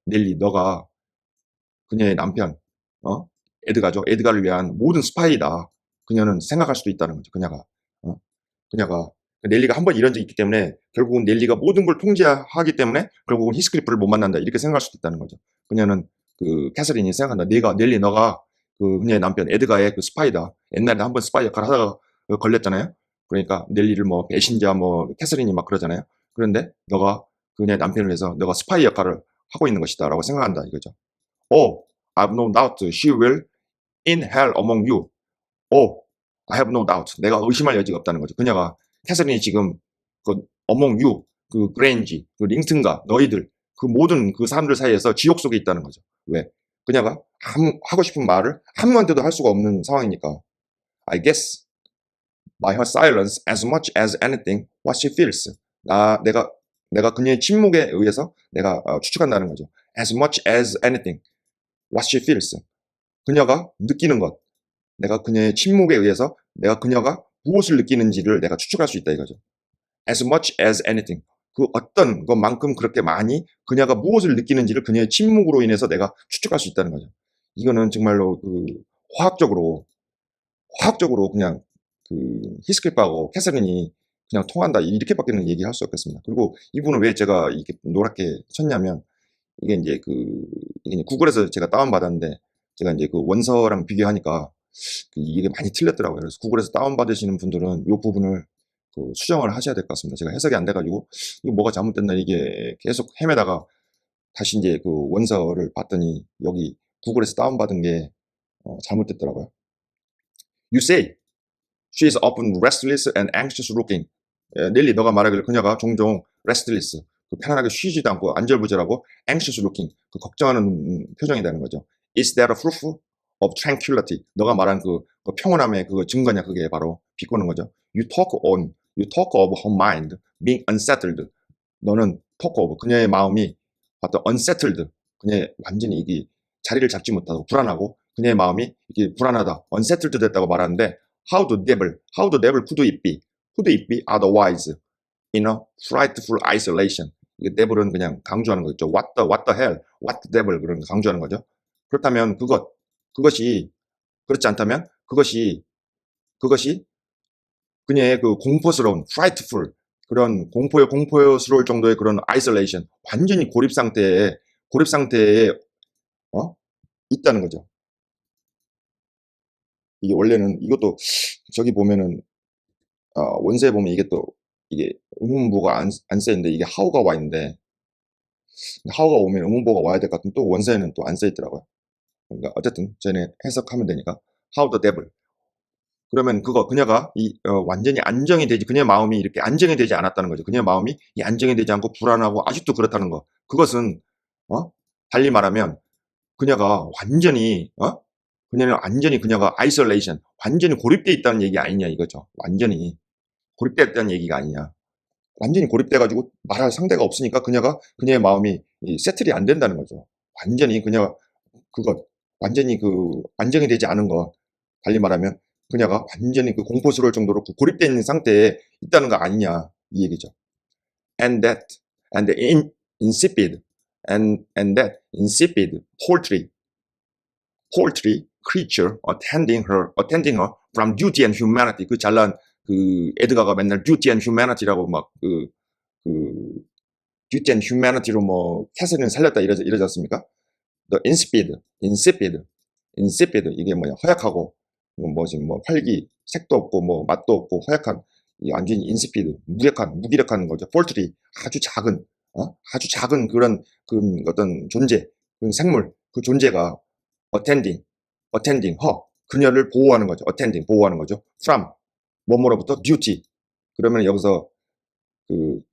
넬리, 너가 그녀의 남편, 에드가를 위한 모든 스파이다. 그녀는 생각할 수도 있다는 거죠. 그녀가 넬리가 한번 이런 적이 있기 때문에 결국은 넬리가 모든 걸 통제하기 때문에 결국은 히스클리프를 못 만난다. 이렇게 생각할 수도 있다는 거죠. 그녀는 그 캐서린이 생각한다. 넬리, 너가 그녀의 남편 에드가의 그 스파이다. 옛날에 한번 스파이 역할을 하다가 걸렸잖아요. 그러니까 넬리를 배신자 캐서린이 막 그러잖아요. 그런데 너가 그녀의 남편을 위해서 너가 스파이 역할을 하고 있는 것이다 라고 생각한다 이거죠. Oh, I have no doubt she will inhale among you. Oh, I have no doubt. 내가 의심할 여지가 없다는 거죠. 그녀가 캐서린이 지금 그 among you, 그 그레인지, 그 링튼가 너희들 그 모든 그 사람들 사이에서 지옥 속에 있다는 거죠. 왜? 그녀가 하고 싶은 말을 아무한테도 할 수가 없는 상황이니까. I guess by her silence as much as anything what she feels. 내가 그녀의 침묵에 의해서 내가 추측한다는 거죠. As much as anything what she feels. 그녀가 느끼는 것. 내가 그녀의 침묵에 의해서 내가 그녀가 무엇을 느끼는지를 내가 추측할 수 있다 이거죠. As much as anything. 그 어떤 것만큼 그렇게 많이 그녀가 무엇을 느끼는지를 그녀의 침묵으로 인해서 내가 추측할 수 있다는 거죠. 이거는 정말로 그 화학적으로 그냥 그 히스클바하고 캐서린이 그냥 통한다 이렇게밖에는 얘기할 수 없겠습니다. 그리고 이분은 왜 제가 이렇게 노랗게 쳤냐면 이게 이제 구글에서 제가 다운받았는데 제가 이제 그 원서랑 비교하니까 이게 많이 틀렸더라고요. 그래서 구글에서 다운받으시는 분들은 이 부분을 수정을 하셔야 될 것 같습니다. 제가 해석이 안 돼가지고 이거 뭐가 잘못됐나 이게 계속 헤매다가 다시 이제 그 원서를 봤더니 여기 구글에서 다운받은 게 잘못됐더라고요. You say she is often restless and anxious looking. 넬리 너가 말하길 그녀가 종종 restless, 편안하게 쉬지도 않고 안절부절하고 anxious looking, 걱정하는 표정이라는 거죠. Is that a proof of tranquility? 너가 말한 그 평온함의 그 증거냐 그게 바로 비꼬는 거죠. You talk of her mind being unsettled. 너는 talk of 그녀의 마음이 어떤 unsettled, 그녀의 완전히 이게 자리를 잡지 못하고 불안하고 그녀의 마음이 이게 불안하다, unsettled 됐다고 말하는데 how the devil could it be otherwise in a frightful isolation. 이게 devil은 그냥 강조하는 거죠. What the hell, what the devil 그런 거 강조하는 거죠. 그렇다면 그것이 그렇지 않다면 그것이 그녀의 그 공포스러운 frightful 그런 공포스러울 정도의 그런 isolation, 완전히 고립 상태에 있다는 거죠. 이게 원래는 이것도 저기 보면은 원서에 보면 이게 또 이게 의문부가 안 써 있는데 이게 how가 와 있는데 how가 오면 의문부가 와야 될 것 같은 또 원서에는 또 안 써 있더라고요. 그러니까 어쨌든 저는 해석하면 되니까 how the devil. 그러면 그녀가 완전히 안정이 되지, 그녀의 마음이 이렇게 안정이 되지 않았다는 거죠. 그녀의 마음이 안정이 되지 않고 불안하고 아직도 그렇다는 거. 그것은 달리 말하면 그녀가 완전히 그녀가 아이솔레이션, 완전히 고립되어 있다는 얘기 아니냐 이거죠. 완전히 고립되어 있다는 얘기가 아니냐. 완전히 고립돼가지고 말할 상대가 없으니까 그녀의 마음이 세틀이 안 된다는 거죠. 완전히 완전히 안정이 되지 않은 거. 달리 말하면 그녀가 완전히 공포스러울 정도로 고립되어 있는 상태에 있다는 거 아니냐 이 얘기죠. And the insipid poultry creature attending her from duty and humanity. 그 잘난 에드가가 맨날 duty and humanity라고 막 duty and humanity로 뭐 캐서린을 살렸다 이러지 않습니까? The insipid 이게 뭐냐, 허약하고 활기, 색도 없고 맛도 없고 허약한 완전히 insipid, 무기력한 거죠. poultry, 아주 작은 그런 어떤 존재, 생물, 그 존재가 attending her, 그녀를 보호하는 거죠. attending, 보호하는 거죠. from, 뭐뭐로부터 duty. 그러면 여기서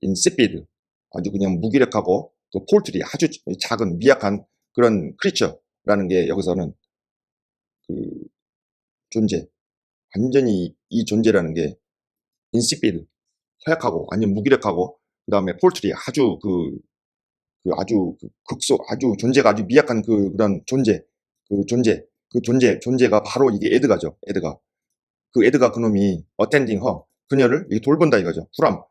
insipid, 아주 그냥 무기력하고 poultry, 아주 작은 미약한 그런 creature라는 게 여기서는 존재, 완전히 이 존재라는 게 insipid, 허약하고 완전 무기력하고 그 다음에 poultry, 아주 아주 존재가 아주 미약한 그런 존재가 바로 이게 에드가죠. 에드가 그놈이 attending her, 그녀를 돌본다 이거죠. from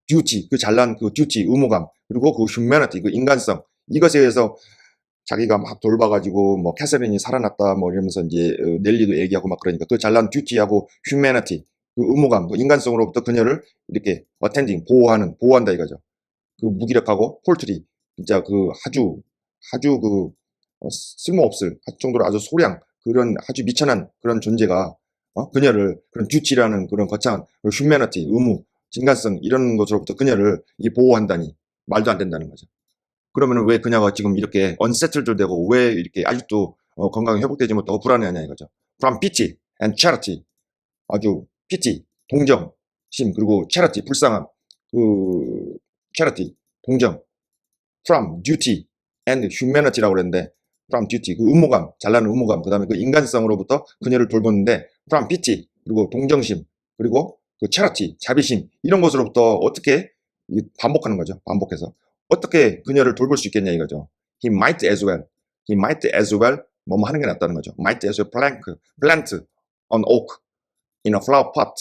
duty, 잘난 duty, 의무감, 그리고 humanity, 인간성, 이것에 의해서 자기가 막 돌봐가지고 캐서린이 살아났다 이러면서 이제 넬리도 얘기하고 막 그러니까 잘난 듀티하고 휴메니티, 의무감, 인간성으로부터 그녀를 이렇게 attending, 보호한다 이거죠. 무기력하고 폴트리, 진짜 아주 쓸모없을 정도로 아주 소량 그런 아주 미천한 그런 존재가 그녀를 그런 듀티라는 그런 거창한 휴메니티, 의무, 인간성 이런 것으로부터 그녀를 보호한다니 말도 안 된다는 거죠. 그러면 왜 그녀가 지금 이렇게 unsettled 되고 왜 이렇게 아직도 건강이 회복되지 못하고 불안해하냐 이거죠. From pity and charity, 아주 pity, 동정심, 그리고 charity, 불쌍함, charity, 동정, from duty and humanity라고 그랬는데 from duty, 그 의무감, 잘나는 의무감, 그 다음에 그 인간성으로부터 그녀를 돌보는데 from pity, 그리고 동정심, 그리고 그 charity, 자비심, 이런 것으로부터 어떻게 반복하는 거죠. 반복해서 어떻게 그녀를 돌볼 수 있겠냐 이거죠. He might as well, he might as well 뭐뭐 하는 게 낫다는 거죠. Might as well plant an oak in a flower pot.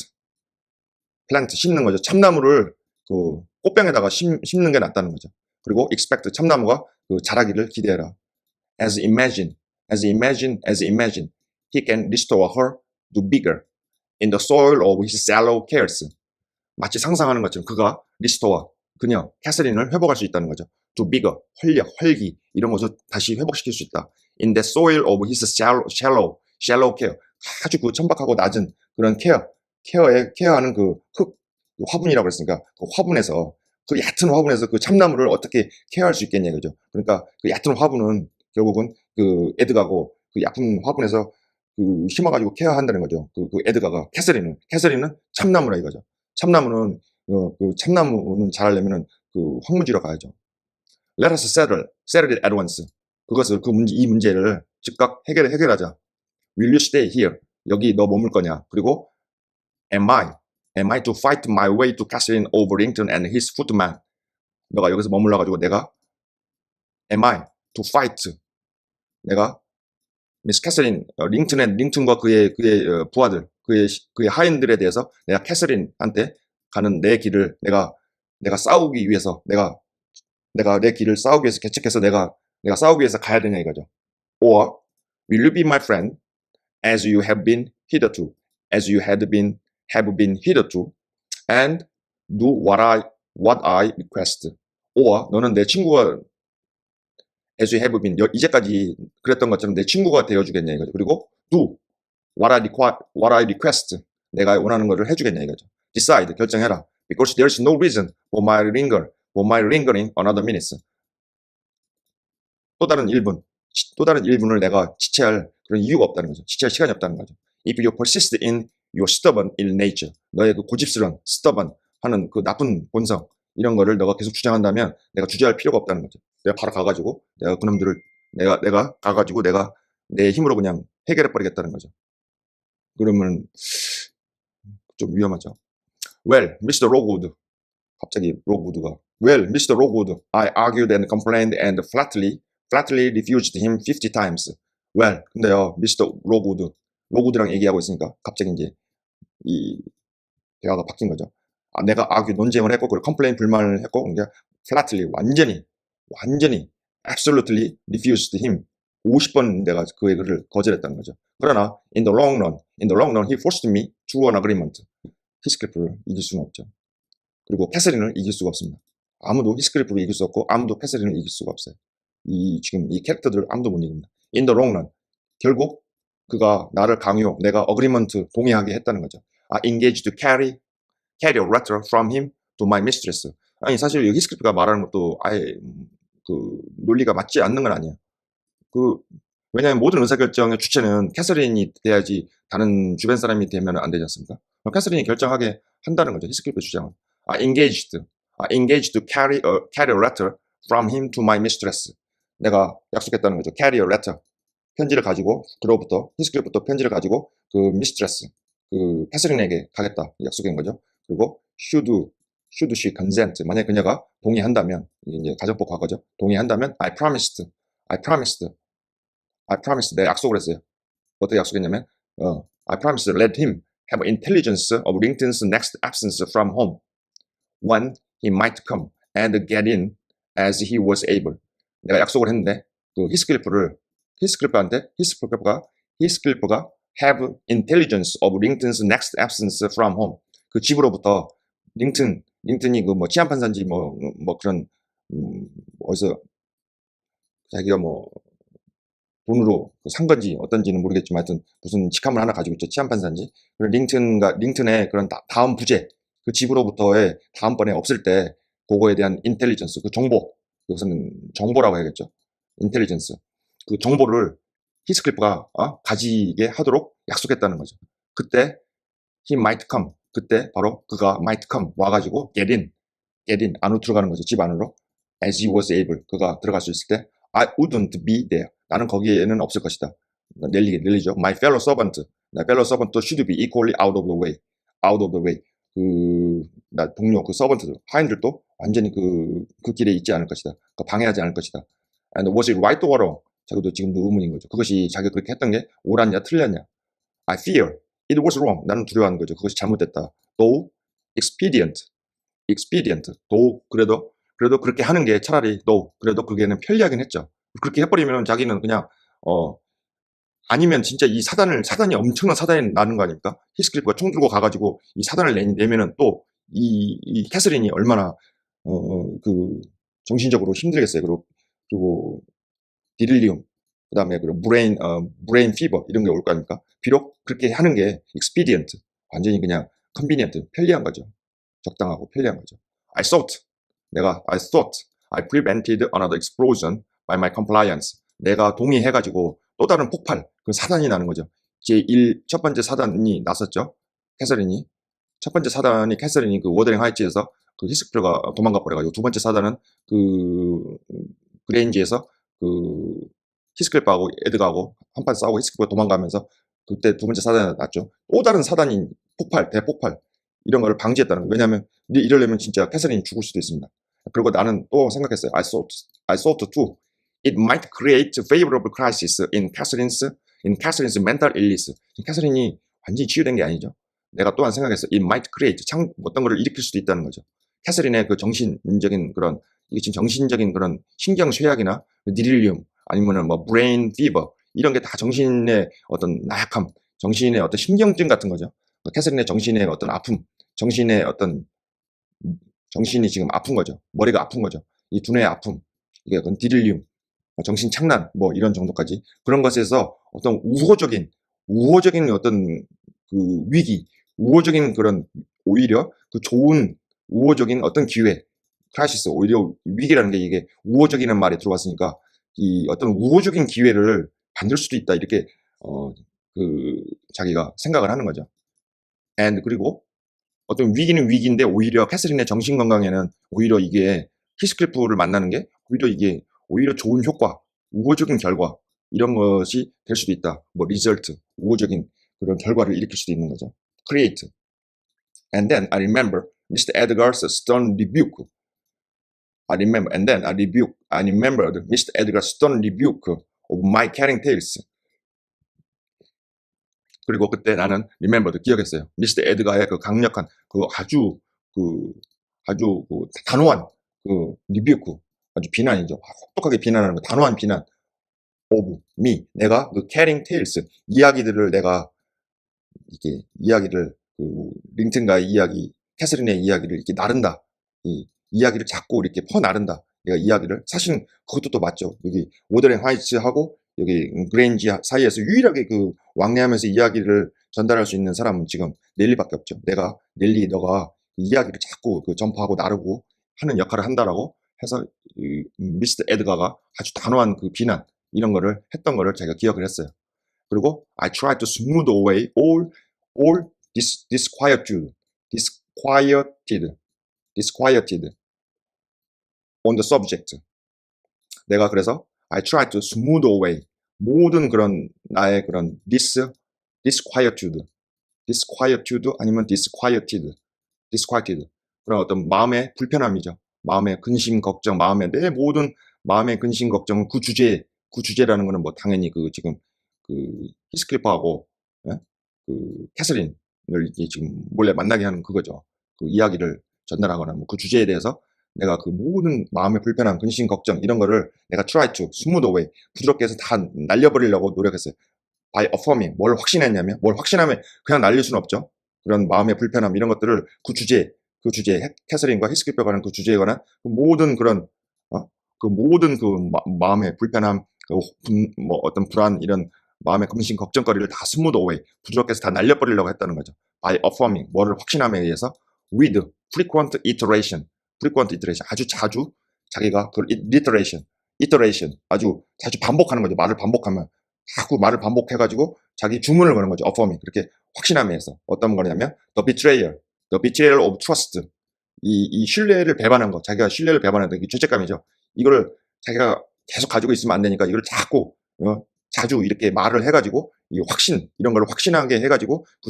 plant 심는 거죠. 참나무를 그 꽃병에다가 심는 게 낫다는 거죠. 그리고 expect 참나무가 그 자라기를 기대해라. As imagine, he can restore her to bigger in the soil of his shallow cares. 마치 상상하는 것처럼 그가 restore, 그녀, 캐서린을 회복할 수 있다는 거죠. to bigger, 활력, 활기, 이런 것을 다시 회복시킬 수 있다. in the soil of his shallow care. 아주 그 천박하고 낮은 그런 케어하는 그 흙, 화분이라고 그랬으니까 그 화분에서, 그 얕은 화분에서 그 참나무를 어떻게 케어할 수 있겠냐 이거죠. 그러니까 그 얕은 화분은 결국은 그 에드가고 그 얕은 화분에서 그 심어가지고 케어한다는 거죠. 그 에드가가 캐서린은 참나무라 이거죠. 참나무는 그 참나무는 자라려면은 그 황무지로 가야죠. Let us settle it at once. 그것을 이 문제를 즉각 해결하자. Will you stay here? 여기 너 머물 거냐? 그리고 Am I to fight my way to Catherine Overington and his footman? 너가 여기서 머물러가지고 내가 Am I to fight? 내가 미스 캐서린 링튼과 그의 부하들, 그의 하인들에 대해서 내가 캐서린한테 가는 내 길을 내가 싸우기 위해서 내가 내 길을 싸우기 위해서 개척해서 내가 싸우기 위해서 가야 되냐 이거죠. Or will you be my friend as you have been hitherto, have been hitherto, and do what I request. or 너는 내 친구가 as you have been, 이제까지 그랬던 것처럼 내 친구가 되어주겠냐 이거죠. 그리고 do what I request, 내가 원하는 것을 해주겠냐 이거죠. decide, 결정해라. because there is no reason for my lingering another minute. 또 다른 1분을 내가 지체할 그런 이유가 없다는 거죠. 지체할 시간이 없다는 거죠. If you persist in your stubborn ill nature, 너의 그 고집스러운 stubborn 하는 그 나쁜 본성, 이런 거를 너가 계속 주장한다면 내가 주저할 필요가 없다는 거죠. 내가 바로 가가지고 내가 그놈들을 내가 가가지고 내가 내 힘으로 그냥 해결해 버리겠다는 거죠. 그러면 좀 위험하죠. Well, Mr. Rogood, 갑자기 로그우드가 Well, Mr. Rogood, I argued and complained and flatly refused him 50 times. Well, 근데요, Mr. 로그우드랑 얘기하고 있으니까 갑자기 이제 이 대화가 바뀐 거죠. 내가 논쟁을 했고, 그리고 complain 불만을 했고, 그러니까 flatly 완전히 absolutely refused him 50번 내가 그의 글을 거절했다는 거죠. 그러나 in the long run he forced me to an agreement. 히스클리프를 이길 수는 없죠. 그리고 캐서린을 이길 수가 없습니다. 아무도 히스클리프를 이길 수 없고 아무도 캐서린을 이길 수가 없어요. 지금 이 캐릭터들을 아무도 못 이깁니다. in the long run, 결국 그가 나를 내가 어그리먼트 동의하게 했다는 거죠. I engaged to carry a letter from him to my mistress. 아니 사실 이 히스클리프가 말하는 것도 아예 그 논리가 맞지 않는 건 아니에요. 왜냐하면 모든 의사결정의 주체는 캐서린이 돼야지 다른 주변 사람이 되면 안 되지 않습니까? 캐서린이 결정하게 한다는 거죠. 히스클리프의 주장은. I engaged to carry a letter from him to my mistress. 내가 약속했다는 거죠. carry a letter. 편지를 가지고 히스클리프부터 편지를 가지고 그 mistress, 그 캐서린에게 가겠다 약속한 거죠. 그리고 should she consent, 만약 그녀가 동의한다면, 이제 가정법 과거죠. 동의한다면 I promised 내가 약속을 했어요. 어떻게 약속했냐면 I promised to let him have intelligence of Linton's next absence from home when he might come and get in as he was able. 내가 약속을 했는데 그 히스클리프가 have intelligence of Linton's next absence from home. 그 집으로부터 링튼이 그 뭐 치안판사인지 뭐 그런 어디서 자기가 뭐 돈으로 산 건지 어떤지는 모르겠지만 하여튼 무슨 직함을 하나 가지고 있죠. 치안판사인지. 링튼의 그런 다음 부재, 그 집으로부터의 다음번에 없을 때 그거에 대한 인텔리전스, 그 정보, 여기서는 정보라고 해야겠죠. 인텔리전스. 그 정보를 히스클리프가 가지게 하도록 약속했다는 거죠. 그때 he might come, 그때 바로 그가 might come 와가지고 get in 안으로 들어가는 거죠. 집 안으로. as he was able, 그가 들어갈 수 있을 때 I wouldn't be there, 나는 거기에는 없을 것이다. 넬리죠. My fellow servant. 나 fellow servant should be equally out of the way. out of the way. 나 동료, 그 서번트들, 하인들도 완전히 그 길에 있지 않을 것이다. 방해하지 않을 것이다. And was it right or wrong? 자기도 지금도 의문인 거죠. 그것이 자기가 그렇게 했던 게 옳았냐, 틀렸냐. I fear it was wrong. 나는 두려워하는 거죠. 그것이 잘못됐다. Though expedient. though 그래도 그렇게 하는 게 차라리 though 그래도 그게는 편리하긴 했죠. 그렇게 해버리면 자기는 그냥 아니면 진짜 이 사단이 엄청난 사단이 나는 거 아닙니까? 히스클리프가 총 들고 가가지고 이 사단을 내면은 또 이 캐서린이 얼마나 정신적으로 힘들겠어요. 그리고 디릴리움, 그다음에 브레인 피버 이런 게 올 거 아닙니까? 비록 그렇게 하는 게 expedient, 완전히 그냥 convenient, 편리한 거죠. 적당하고 편리한 거죠. I thought I prevented another explosion by my compliance. 내가 동의해가지고 또 다른 폭발, 그 사단이 나는 거죠. 첫 번째 사단이 났었죠. 캐서린이. 첫 번째 사단이 캐서린이 그 워더링 하이츠에서 그 히스클리프가 도망가 버려가지고, 두 번째 사단은 그레인지에서 히스클리프하고 에드가하고 한판 싸우고 히스클리프가 도망가면서 그때 두 번째 사단이 났죠. 또 다른 사단이 대폭발 이런 걸 방지했다는 거예요. 왜냐하면 이러려면 진짜 캐서린이 죽을 수도 있습니다. 그리고 나는 또 생각했어요. I thought too. It might create a favorable crisis in Catherine's mental illness. 캐서린이 완전히 치유된 게 아니죠. 내가 또한 생각했어요. It might create, 어떤 거를 일으킬 수도 있다는 거죠. 캐서린의 그 정신적인 이게 지금 정신적인 그런 신경쇠약이나 니릴리움, 아니면은 브레인 피버, 이런 게 다 정신의 어떤 나약함, 정신의 어떤 신경증 같은 거죠. 캐서린의 정신의 어떤 아픔, 정신이 지금 아픈 거죠. 머리가 아픈 거죠. 이 두뇌의 아픔, 이게 어떤 디릴리움, 정신 착란, 이런 정도까지. 그런 것에서 어떤 우호적인 어떤 위기, 우호적인 그런, 오히려 좋은 우호적인 어떤 기회, 크라이시스, 오히려 위기라는 게 이게 우호적이라는 말이 들어왔으니까 이 어떤 우호적인 기회를 만들 수도 있다, 이렇게 자기가 생각을 하는 거죠. And 그리고 어떤 위기는 위기인데 오히려 캐서린의 정신 건강에는 오히려 이게 히스클리프를 만나는 게 오히려 좋은 효과, 우호적인 결과, 이런 것이 될 수도 있다. 리절트, 우호적인 그런 결과를 일으킬 수도 있는 거죠. Create. And then I remember Mr. Edgar's stern rebuke. I remembered Mr. Edgar's stern rebuke of my carrying tales. 그리고 그때 나는 기억했어요. 미스터 에드가의 강력한 아주 단호한 리뷰크, 아주 비난이죠. 혹독하게 비난하는 단호한 비난. of me, 내가 carrying tales, 이야기들을 내가 링튼과의 이야기, 캐서린의 이야기를 이렇게 나른다. 이 이야기를 자꾸 이렇게 퍼나른다. 내가 이야기를, 사실은 그것도 또 맞죠. 여기 워더링 하이츠하고 여기 그레인지 사이에서 유일하게 왕래하면서 이야기를 전달할 수 있는 사람은 지금 넬리밖에 없죠. 너가 이야기를 자꾸 점프하고 나르고 하는 역할을 한다라고 해서 미스터 에드가가 아주 단호한 비난, 이런 거를 했던 거를 제가 기억을 했어요. 그리고 I tried to smooth away all disquietude on the subject. 내가 그래서 I tried to smooth away 모든 그런 나의 그런 disquietude 아니면 disquieted 그런 어떤 마음의 불편함이죠. 마음의 근심 걱정, 내 모든 마음의 근심 걱정은 그 주제라는 거는 당연히 지금 히스클리프하고 캐서린을 지금 몰래 만나게 하는 그거죠. 이야기를 전달하거나 그 주제에 대해서 내가 모든 마음의 불편함, 근심, 걱정, 이런 거를 내가 try to smooth away, 부드럽게 해서 다 날려버리려고 노력했어요. by affirming, 뭘 확신했냐면, 뭘 확신하면 그냥 날릴 수는 없죠. 그런 마음의 불편함, 이런 것들을 주제, 캐서린과 히스클리프가 관한 주제에 관한 모든 그런, 모든 마음의 불편함, 어떤 불안, 이런 마음의 근심, 걱정거리를 다 smooth away, 부드럽게 해서 다 날려버리려고 했다는 거죠. by affirming, 뭐를 확신함에 의해서, with frequent iteration, 아주 자주 자기가 iteration, 아주 자주 반복하는 거죠. 말을 반복하면 자꾸 말을 반복해가지고 자기 주문을 거는 거죠. affirming, 그렇게 확신함에 의해서. 어떤 거냐면 the betrayal of trust, 이 신뢰를 배반한 거, 자기가 신뢰를 배반한다, 이게 죄책감이죠. 이거를 자기가 계속 가지고 있으면 안 되니까 이걸 자꾸 자주 이렇게 말을 해가지고 이 확신 이런 걸 확신하게 해가지고 그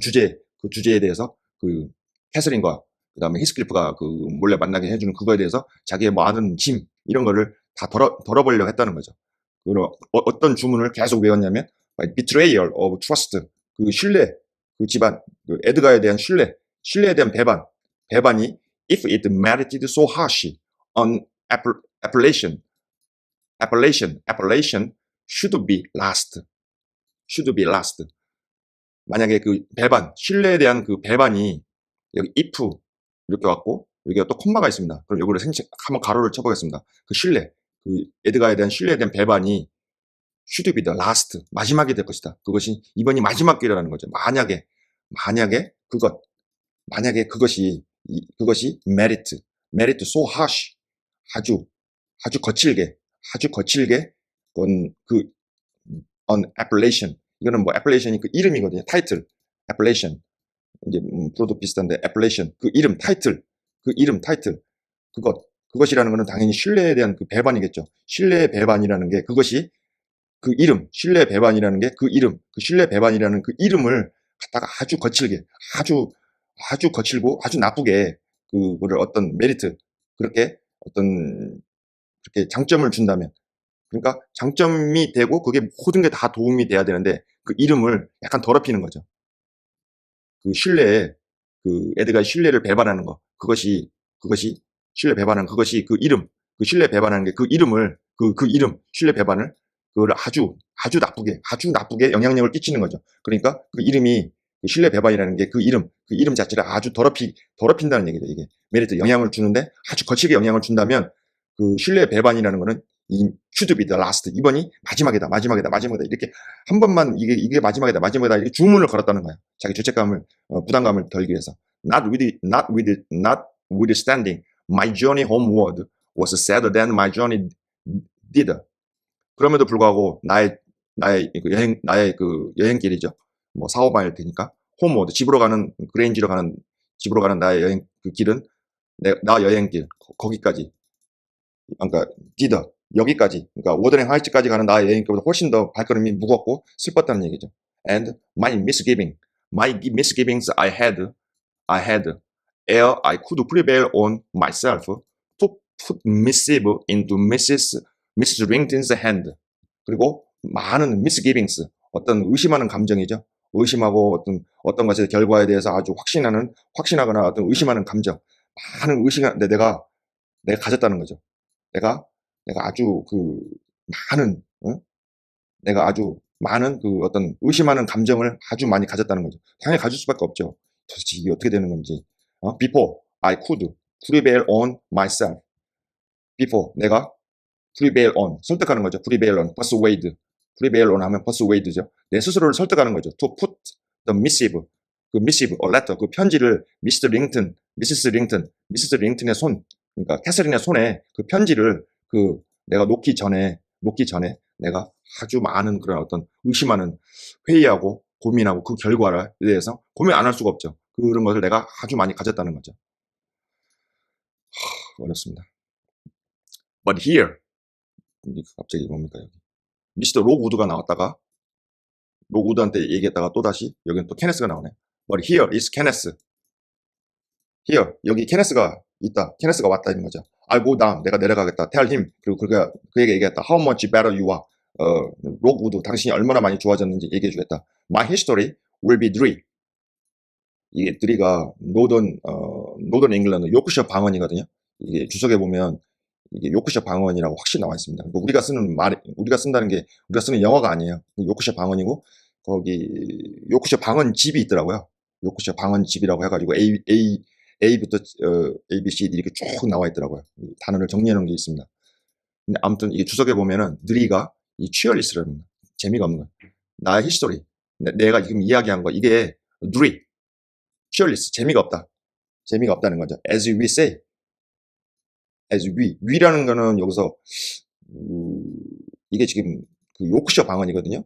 주제에 대해서 그 캐서린과 그다음에 히스클리프가 그 몰래 만나게 해주는 그거에 대해서 자기의 많은 짐 이런 거를 다 덜어보려고 했다는 거죠. 그리고 어떤 주문을 계속 외웠냐면 betrayal of trust 그 신뢰 그 집안 그 에드가에 대한 신뢰에 대한 배반이 if it merited so harsh on appellation should be last. 만약에 그 신뢰에 대한 그 배반이 여기 if 이렇게 왔고 여기가 또 콤마가 있습니다. 그럼 요거를 한번 가로를 쳐보겠습니다. 그 에드가에 대한 신뢰에 대한 배반이 should be the last 마지막이 될 것이다. 그것이 이번이 마지막 기회라는 거죠. 만약에 그것이 merit so harsh 아주 거칠게 그 on appellation 이거는 뭐 appellation이 그 이름이거든요. 타이틀 appellation 이제 프로도 비슷한데 appellation 그 이름 타이틀 그것이라는 것은 당연히 신뢰에 대한 그 배반이겠죠. 신뢰의 배반이라는 게 그것이 그 이름 신뢰 배반이라는 게 그 이름 그 신뢰 배반이라는 그 이름을 갖다가 아주 거칠고 아주 나쁘게 그거를 어떤 메리트 그렇게 장점을 준다면 그러니까 장점이 되고 그게 모든 게 다 도움이 돼야 되는데 그 이름을 약간 더럽히는 거죠. 그 에드가의 신뢰를 배반하는 거 그것이 신뢰 배반하는 그것이 그 이름 그 신뢰 배반하는 게 그 이름을 그 이름 신뢰 배반을 그걸 아주 나쁘게 영향력을 끼치는 거죠. 그러니까 그 이름이 그 신뢰 배반이라는 게 그 이름 자체를 아주 더럽힌다는 얘기죠. 이게 메리트 영향을 주는데 아주 거칠게 영향을 준다면 그 신뢰 배반이라는 거는 이 should be the last 이번이 마지막이다 이렇게 한 번만 이게 마지막이다 이렇게 주문을 걸었다는 거야. 자기 죄책감을 부담감을 덜기 위해서 notwithstanding my journey homeward was sadder than my journey did. 그럼에도 불구하고 나의 그 여행길이죠. 뭐 4-5마일 되니까 홈워드 집으로 가는 나의 여행 그 길은 나 여행길 거기까지 그러니까 디더 여기까지 그러니까 워더링 하이츠까지 가는 나의 여행길보다 훨씬 더 발걸음이 무겁고 슬펐다는 얘기죠. And my misgivings I had ere I could prevail on myself to put missive into Mrs. Rington's hand. 그리고 많은 misgivings 어떤 의심하는 감정이죠. 의심하고 어떤 것의 결과에 대해서 아주 확신하거나 어떤 의심하는 감정 많은 의심인데 내가 가졌다는 거죠. 내가 아주 그 많은 내가 아주 많은 그 어떤 의심하는 감정을 아주 많이 가졌다는 거죠. 당연히 가질 수밖에 없죠. 도대체 이게 어떻게 되는 건지. Before I could prevail on myself. Before 내가 prevail on 설득하는 거죠. prevail on, prevail on 하면 persuade죠. 내 스스로를 설득하는 거죠. To put the missive, or letter, 그 편지를 Mrs. 링턴의 손, 그러니까 캐서린의 손에 그 편지를 내가 놓기 전에 내가 아주 많은 그런 어떤 의심하는 회의하고 고민하고 그 결과에 대해서 고민 안 할 수가 없죠. 그런 것을 내가 아주 많이 가졌다는 거죠. 어렵습니다. But here 갑자기 뭡니까 여기 미스터 록우드가 나왔다가 록우드한테 얘기했다가 또다시 여기는 또 케네스가 나오네. But here is Kenneth. Here 여기 케네스가 있다. 케네스가 왔다 이런 거죠. I'll go down. 내가 내려가겠다. Tell him. 그리고 그에게 얘기했다. How much better you are. 록우드 당신이 얼마나 많이 좋아졌는지 얘기해 주겠다. My history will be Dree. 이게 드리가 노던 잉글랜드 요크셔 방언이거든요. 이게 주석에 보면 이게 요크셔 방언이라고 확실히 나와 있습니다. 우리가 쓰는 영어가 아니에요. 요크셔 방언이고 거기 요크셔 방언 집이 있더라고요. 요크셔 방언 집이라고 해가지고 A부터 A, B, C, D 이렇게 쭉 나와 있더라고요. 단어를 정리해 놓은 게 있습니다. 근데 아무튼 이게 주석에 보면은 느리가 이 취얼리스라는 재미가 없는 거예요. 나의 히스토리 내가 지금 이야기한 거 이게 느리 취얼리스 재미가 없다는 거죠. As we say 위라는 거는 여기서 이게 지금 그 요크셔 방언이거든요.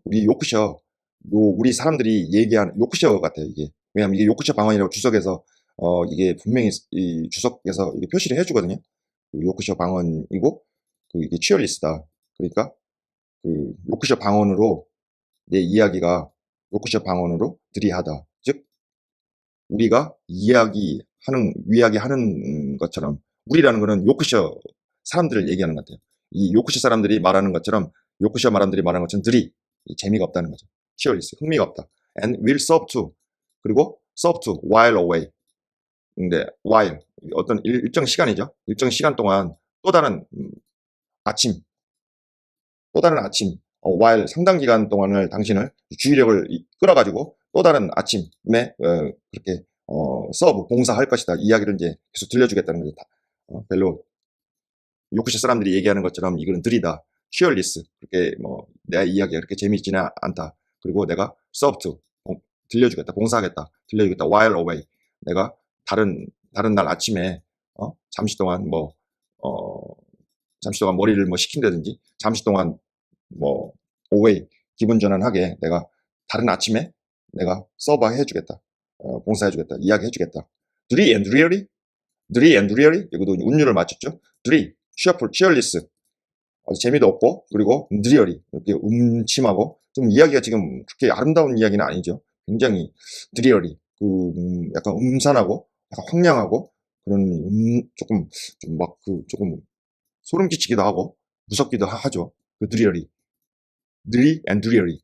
우리 사람들이 얘기하는 요크셔 같아요. 이게 왜냐하면 이게 요크셔 방언이라고 주석에서 이게 분명히 이 주석에서 이게 표시를 해주거든요. 그 요크셔 방언이고 이게 취얼리스다. 그러니까 그 요크셔 방언으로 내 이야기가 요크셔 방언으로 드리하다. 즉 우리가 이야기하는 것처럼 우리라는 것은 요크셔 사람들을 얘기하는 것 같아요. 이 요크셔 사람들이 말하는 것처럼 요크셔 사람들이 말하는 것처럼 들이 재미가 없다는 거죠. cheerless 흥미가 없다. and will serve to 그리고 serve to while away. 근데 while 어떤 일정 시간이죠. 일정 시간 동안 또 다른 아침 또 다른 아침 while 상당 기간 동안을 당신을 주의력을 끌어가지고 또 다른 아침에 그렇게 서브 봉사할 것이다 이야기를 이제 계속 들려주겠다는 거죠. 별로 요크셔 사람들이 얘기하는 것처럼 이거는 들이다 cheerless 그렇게 뭐 내 이야기가 그렇게 재미있지는 않다. 그리고 내가 serve to 들려주겠다 봉사하겠다 들려주겠다 while away 내가 다른 날 아침에 잠시 동안 잠시 동안 머리를 뭐 식힌다든지 잠시 동안 뭐 away 기분 전환하게 내가 다른 아침에 내가 서버 해주겠다 봉사해주겠다 이야기해주겠다 둘이 and really 둘이 and really 이것도 운율을 맞췄죠 둘이 cheerful cheerless 재미도 없고 그리고 드리얼이 이렇게 음침하고 좀 이야기가 지금 그렇게 아름다운 이야기는 아니죠 굉장히 드리얼이 약간 음산하고 약간 황량하고 그런 조금 좀 막 조금 소름 끼치기도 하고 무섭기도 하죠 그 드리얼이 느리 and 드리얼이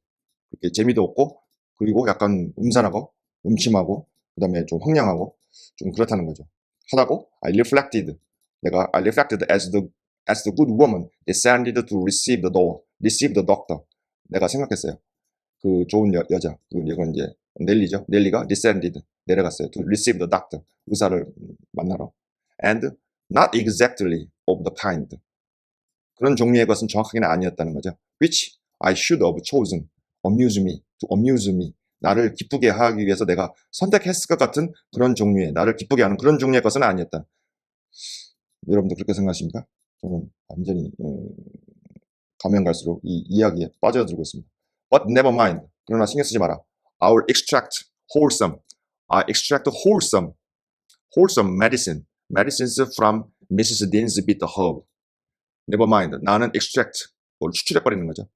그렇게 재미도 없고 그리고 약간 음산하고 음침하고 그 다음에 좀 황량하고 좀 그렇다는 거죠 하다고 I reflected as the good woman descended to receive the doctor 내가 생각했어요 그 좋은 여자 이건 이제 넬리죠 넬리가 descended 내려갔어요 to receive the doctor 의사를 만나러 and not exactly of the kind 그런 종류의 것은 정확하게는 아니었다는 거죠 which I should have chosen to amuse me 나를 기쁘게 하기 위해서 내가 선택했을 것 같은 그런 종류의 나를 기쁘게 하는 그런 종류의 것은 아니었다 여러분도 그렇게 생각하십니까? 저는 완전히 가면 갈수록 이 이야기에 빠져들고 있습니다 But never mind 그러나 신경 쓰지 마라 I extract wholesome medicines from Mrs. Dean's bitter herb never mind 나는 extract 뭘 추출해버리는 거죠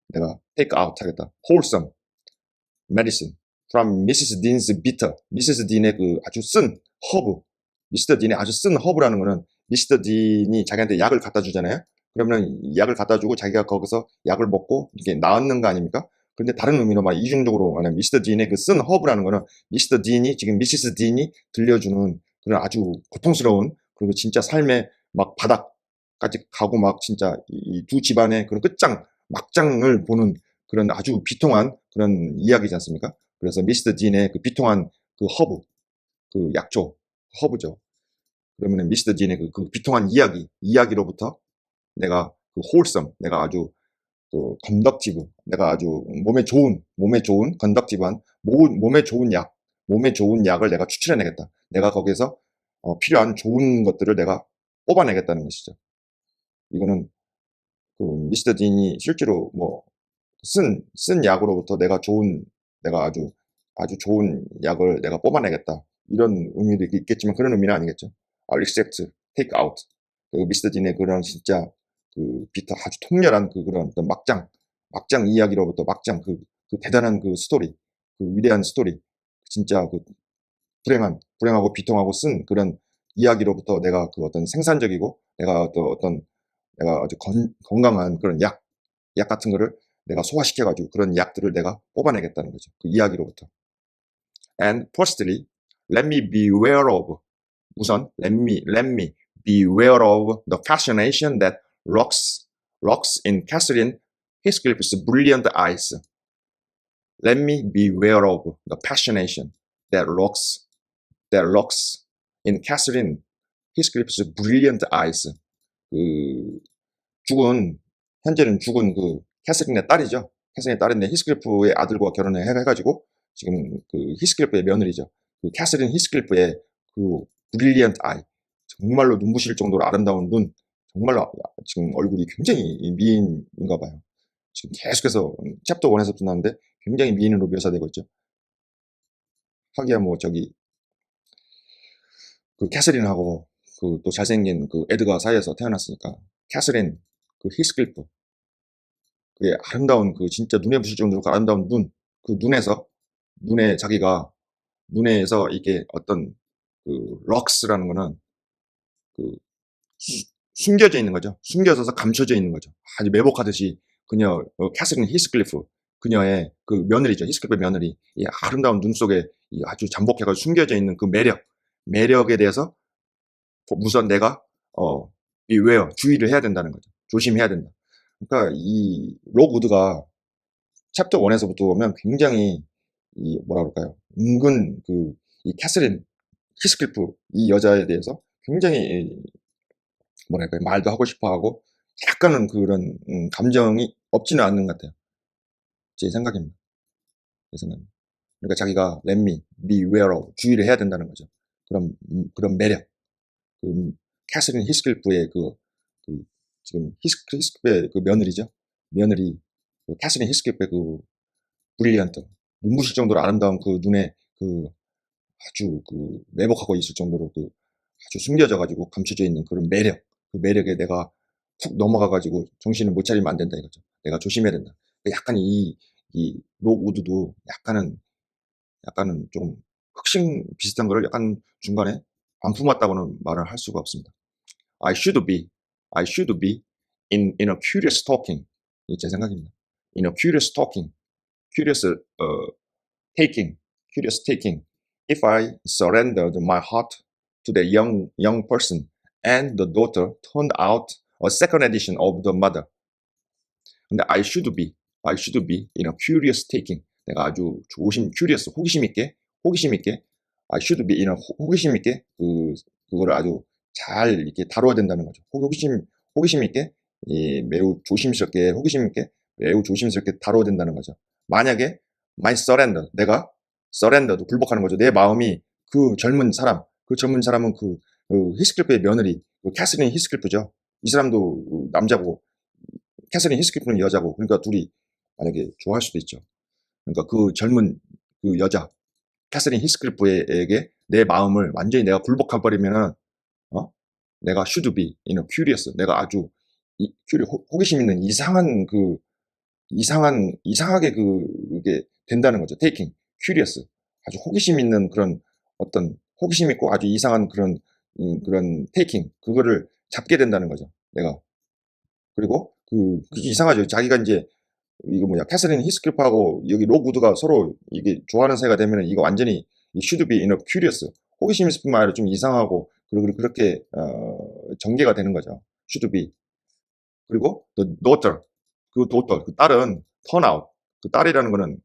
내가 take out 하겠다 wholesome medicine from Mrs. Dean's bitter 미시스 딘의 그 아주 쓴 허브 미스터 딘의 아주 쓴 허브라는 거는 미스터 딘이 자기한테 약을 갖다 주잖아요 그러면 약을 갖다 주고 자기가 거기서 약을 먹고 이게 나았는 거 아닙니까? 근데 다른 의미로 말 이중적으로 말하면 미스터 딘의 그 쓴 허브라는 거는 미스터 딘이 지금 미시스 딘이 들려주는 그런 아주 고통스러운 그리고 진짜 삶의 막 바닥까지 가고 막 진짜 이 두 집안의 그런 막장을 보는 그런 아주 비통한 그런 이야기지 않습니까? 그래서 미스터 딘의 그 비통한 그 허브, 그 약초, 허브죠. 그러면 미스터 딘의 그 비통한 이야기로부터 내가 그 홀섬, 내가 아주 그 건덕티브, 내가 아주 몸에 좋은 건덕티브한 몸에 좋은 약을 내가 추출해내겠다. 내가 거기에서 필요한 좋은 것들을 내가 뽑아내겠다는 것이죠. 이거는 그 미스터 딘이 실제로 뭐 쓴 약으로부터 내가 아주 좋은 약을 내가 뽑아내겠다. 이런 의미도 있겠지만 그런 의미는 아니겠죠. I'll accept, take out. 그 미스터 딘의 그런 진짜 그 비타 아주 통렬한 그런 어떤 막장 이야기로부터 그 대단한 그 스토리, 그 위대한 스토리, 진짜 그 불행하고 비통하고 쓴 그런 이야기로부터 내가 그 어떤 생산적이고 내가 내가 아주 건강한 그런 약 같은 거를 내가 소화시켜가지고 그런 약들을 내가 뽑아내겠다는 거죠. 그 이야기로부터. And firstly, let me beware of 우선 let me beware of the fascination that lurks in Catherine Heathcliff's brilliant eyes. Let me beware of the fascination that lurks in Catherine Heathcliff's brilliant eyes. 그 현재는 죽은 그 캐서린의 딸이죠. 캐서린의 딸인데 히스클리프의 아들과 결혼을 해가지고 지금 그 히스클리프의 며느리죠. 그 캐서린 히스클리프의 그 브릴리언트 아이 정말로 눈부실 정도로 아름다운 눈 정말로 지금 얼굴이 굉장히 미인인가 봐요. 지금 계속해서 챕터 1에서부터 나오는데 굉장히 미인으로 묘사되고 있죠. 하기야 뭐 그 캐서린하고 그 또 잘생긴 그 에드가 사이에서 태어났으니까 캐서린 그 히스클리프 그게 아름다운 그 진짜 눈에 부실 정도로 그 아름다운 그 눈에 자기가 눈에서 이게 어떤 그 럭스라는 거는 그 숨겨져 있는 거죠. 숨겨져서 감춰져 있는 거죠. 아주 매복하듯이 그녀 캐서린 히스클리프 그녀의 그 며느리죠. 히스클리프 며느리 이 아름다운 눈 속에 이 아주 잠복해가지고 숨겨져 있는 그 매력에 대해서 우선 내가 beware 주의를 해야 된다는 거죠. 조심해야 된다. 그러니까 이 록우드가 챕터 1에서부터 보면 굉장히 이 뭐라 그럴까요? 은근 그 이 캐서린 히스클리프 이 여자에 대해서 굉장히 뭐랄까요? 말도 하고 싶어 하고 약간은 그런 감정이 없지는 않는 것 같아요. 제 생각입니다. 제 생각입니다. 그러니까 자기가 let me be aware of 주의를 해야 된다는 거죠. 그런 매력. 그 캐서린 히스클리프의 그 지금 히스클리프의 그 며느리죠. 며느리 그 캐서린 히스클리프의 그 브릴리언트 눈부실 정도로 아름다운 그 눈에 그 아주 그 매복하고 있을 정도로 그 아주 숨겨져 가지고 감춰져 있는 그런 매력 그 매력에 내가 푹 넘어가 가지고 정신을 못 차리면 안 된다 이거죠. 내가 조심해야 된다. 약간 이 록우드도 약간은 좀 흑심 비슷한 거를 약간 중간에 안 품었다고는 말을 할 수가 없습니다. I should be in a curious talking. 이게 제 생각입니다. In a curious talking. curious taking. curious taking. If I surrendered my heart to the young person and the daughter turned out a second edition of the mother. 근데 I should be in a curious taking. 내가 아주 curious, 호기심 있게, I should be in a 호기심 있게 그거를 아주 잘 이렇게 다뤄야 된다는 거죠. 호기심 있게, 매우 조심스럽게, 호기심 있게, 매우 조심스럽게 다뤄야 된다는 거죠. 만약에 my surrender, 내가 surrender도 굴복하는 거죠. 내 마음이 그 젊은 사람은 히스클리프의 며느리, 캐서린 히스클리프죠. 이 사람도 남자고 캐서린 히스클리프는 여자고 그러니까 둘이 만약에 좋아할 수도 있죠. 그러니까 그 젊은 그 여자 캐서린 히스클리프에게 내 마음을 완전히 내가 굴복해 버리면은 내가 should be in a curious 내가 아주 호기심 있는 이상하게 그게 된다는 거죠. taking curious 아주 호기심 있는 그런 어떤 호기심 있고 아주 이상한 그런 taking 그거를 잡게 된다는 거죠. 내가 그리고 그게 이상하죠. 자기가 이제 이거 뭐냐 캐서린 히스클리프하고 여기 록우드가 서로 이게 좋아하는 사이가 되면은 이거 완전히 이 should be in a curious 호기심 있을 뿐만 아니라 좀 이상하고 그리고 그렇게 전개가 되는 거죠. should be 그리고 the daughter 그 딸은 turn out 그 딸이라는 거는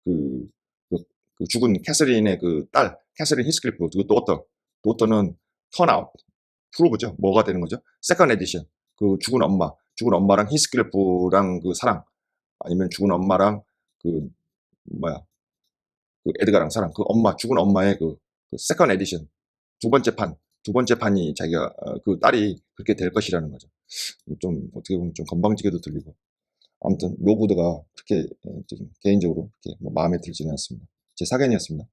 그, 그, 그 죽은 캐서린의 그 딸 캐서린 히스클리프 그 daughter는 turn out 프로브죠. 뭐가 되는 거죠? second edition 그 죽은 엄마랑 히스클리프랑 그 사랑 아니면 죽은 엄마랑 그 뭐야 그 에드가랑 사랑 그 죽은 엄마의 그 세컨드 에디션 두 번째 판이 자기가 그 딸이 그렇게 될 것이라는 거죠. 좀 어떻게 보면 좀 건방지게도 들리고 아무튼 로그드가 그렇게 좀 개인적으로 그렇게 뭐 마음에 들지는 않습니다. 제 사견이었습니다.